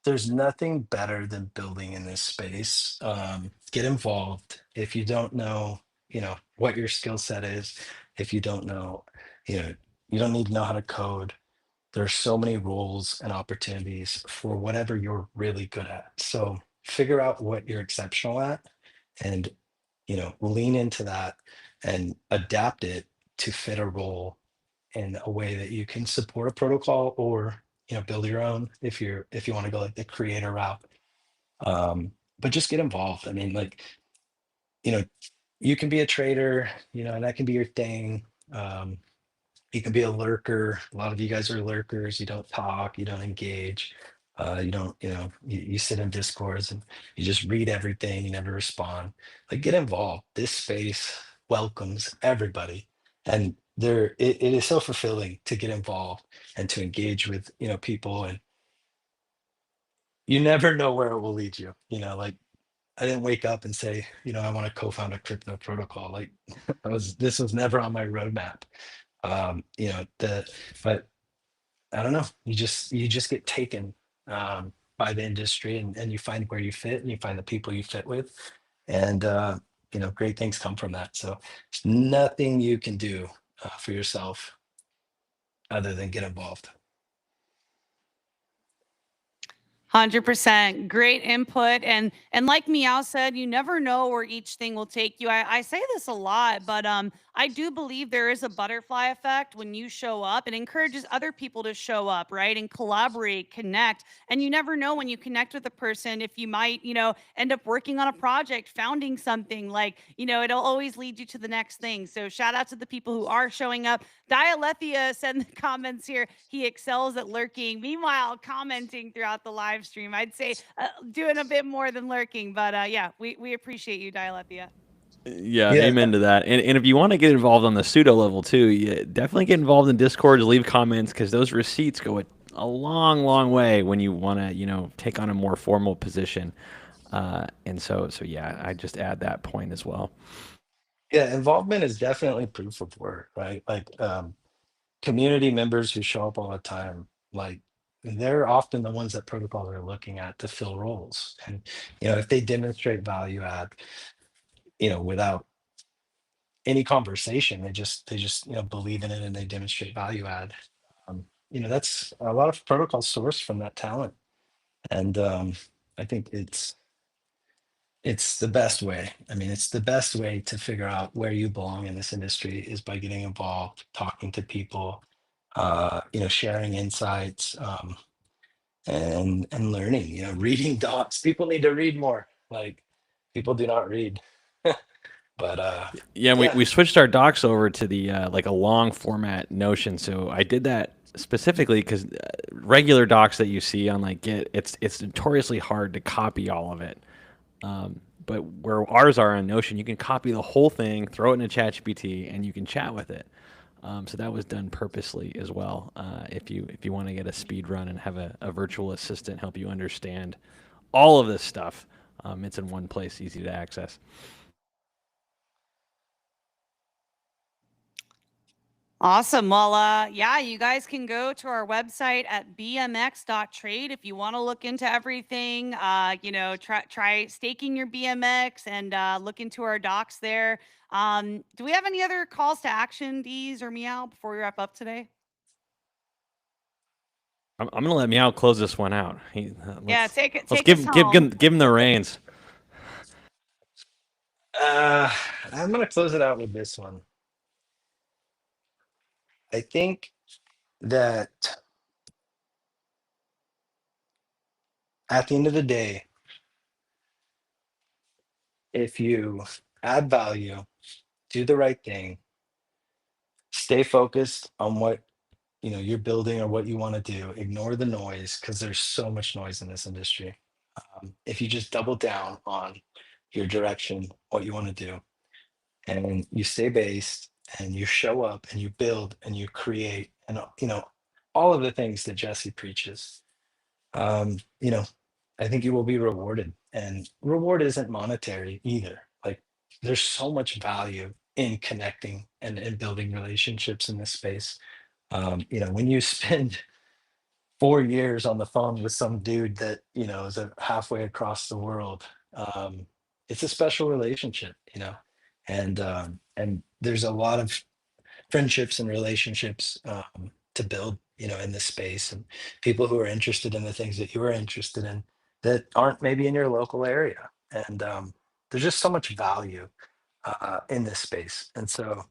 there's nothing better than building in this space. Get involved. If you don't know, what your skill set is, if you don't know, you don't need to know how to code. There's so many roles and opportunities for whatever you're really good at. So figure out what you're exceptional at, and lean into that and adapt it to fit a role in a way that you can support a protocol, or build your own if you want to go like the creator route. But just get involved. I mean, like, you know you can be a trader, and that can be your thing. You can be a lurker. A lot of you guys are lurkers. You don't talk, you don't engage, you don't, you sit in discords and you just read everything, you never respond. Like, get involved. This space welcomes everybody, and it is so fulfilling to get involved and to engage with people. And you never know where it will lead you. Like, I didn't wake up and say, I want to co-found a crypto protocol. Like, this was never on my roadmap. But I don't know. You just get taken, by the industry, and you find where you fit, and you find the people you fit with, and great things come from that. So there's nothing you can do for yourself other than get involved. 100%. Great input. And like Meow said, you never know where each thing will take you. I say this a lot, but I do believe there is a butterfly effect when you show up. It encourages other people to show up, right? And collaborate, connect. And you never know when you connect with a person if you might, end up working on a project, founding something. Like, it'll always lead you to the next thing. So shout out to the people who are showing up. Dialethia said in the comments here, he excels at lurking. Meanwhile, commenting throughout the live stream. I'd say doing a bit more than lurking, but yeah, we appreciate you, Dialethia. Yeah, Yeah. amen to that. And if you want to get involved on the pseudo level too, you definitely get involved in Discords, leave comments, because those receipts go a long, long way when you want to, take on a more formal position. And so yeah, I just add that point as well. Yeah, involvement is definitely proof of work, right? Like, community members who show up all the time, like, they're often the ones that protocols are looking at to fill roles. And if they demonstrate value add, without any conversation, they just believe in it, and they demonstrate value add. That's a lot of protocol source from that talent. And I think it's the best way. I mean, it's the best way to figure out where you belong in this industry, is by getting involved, talking to people, sharing insights, and learning, reading docs. People need to read more. Like, people do not read. But Yeah, yeah. we switched our docs over to the like a long format Notion. So I did that specifically because regular docs that you see on like Git, it's notoriously hard to copy all of it. But where ours are on Notion, you can copy the whole thing, throw it in a ChatGPT, and you can chat with it. So that was done purposely as well. If you want to get a speed run and have a virtual assistant help you understand all of this stuff, it's in one place, easy to access. Awesome. Well, yeah, you guys can go to our website at bmx.trade if you want to look into everything. Try staking your BMX and look into our docs there. Do we have any other calls to action, Deez or Meow, before we wrap up today? I'm gonna let Meow close this one out. Let's give him the reins. I'm gonna close it out with this one. I think that at the end of the day, if you add value, do the right thing, stay focused on what you're building or what you want to do, ignore the noise because there's so much noise in this industry. If you just double down on your direction, what you want to do, and you stay based and you show up and you build and you create and all of the things that Jesse preaches, um, you know, I think you will be rewarded. And reward isn't monetary either. Like there's so much value in connecting and in building relationships in this space. When you spend 4 years on the phone with some dude that is halfway across the world, it's a special relationship, and there's a lot of friendships and relationships to build, in this space, and people who are interested in the things that you are interested in that aren't maybe in your local area. And there's just so much value in this space. And so,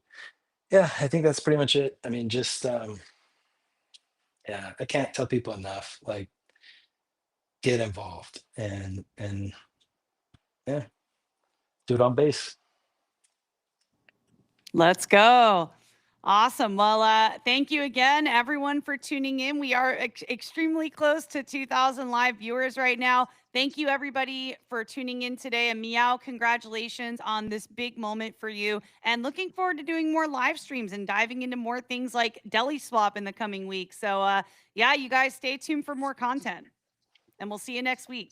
yeah, I think that's pretty much it. I mean, just, yeah, I can't tell people enough, like, get involved and yeah, do it on base. Let's go. Awesome. Well, thank you again, everyone, for tuning in. We are extremely close to 2,000 live viewers right now. Thank you, everybody, for tuning in today. And Meow, congratulations on this big moment for you. And looking forward to doing more live streams and diving into more things like DeliSwap in the coming weeks. So, yeah, you guys stay tuned for more content. And we'll see you next week.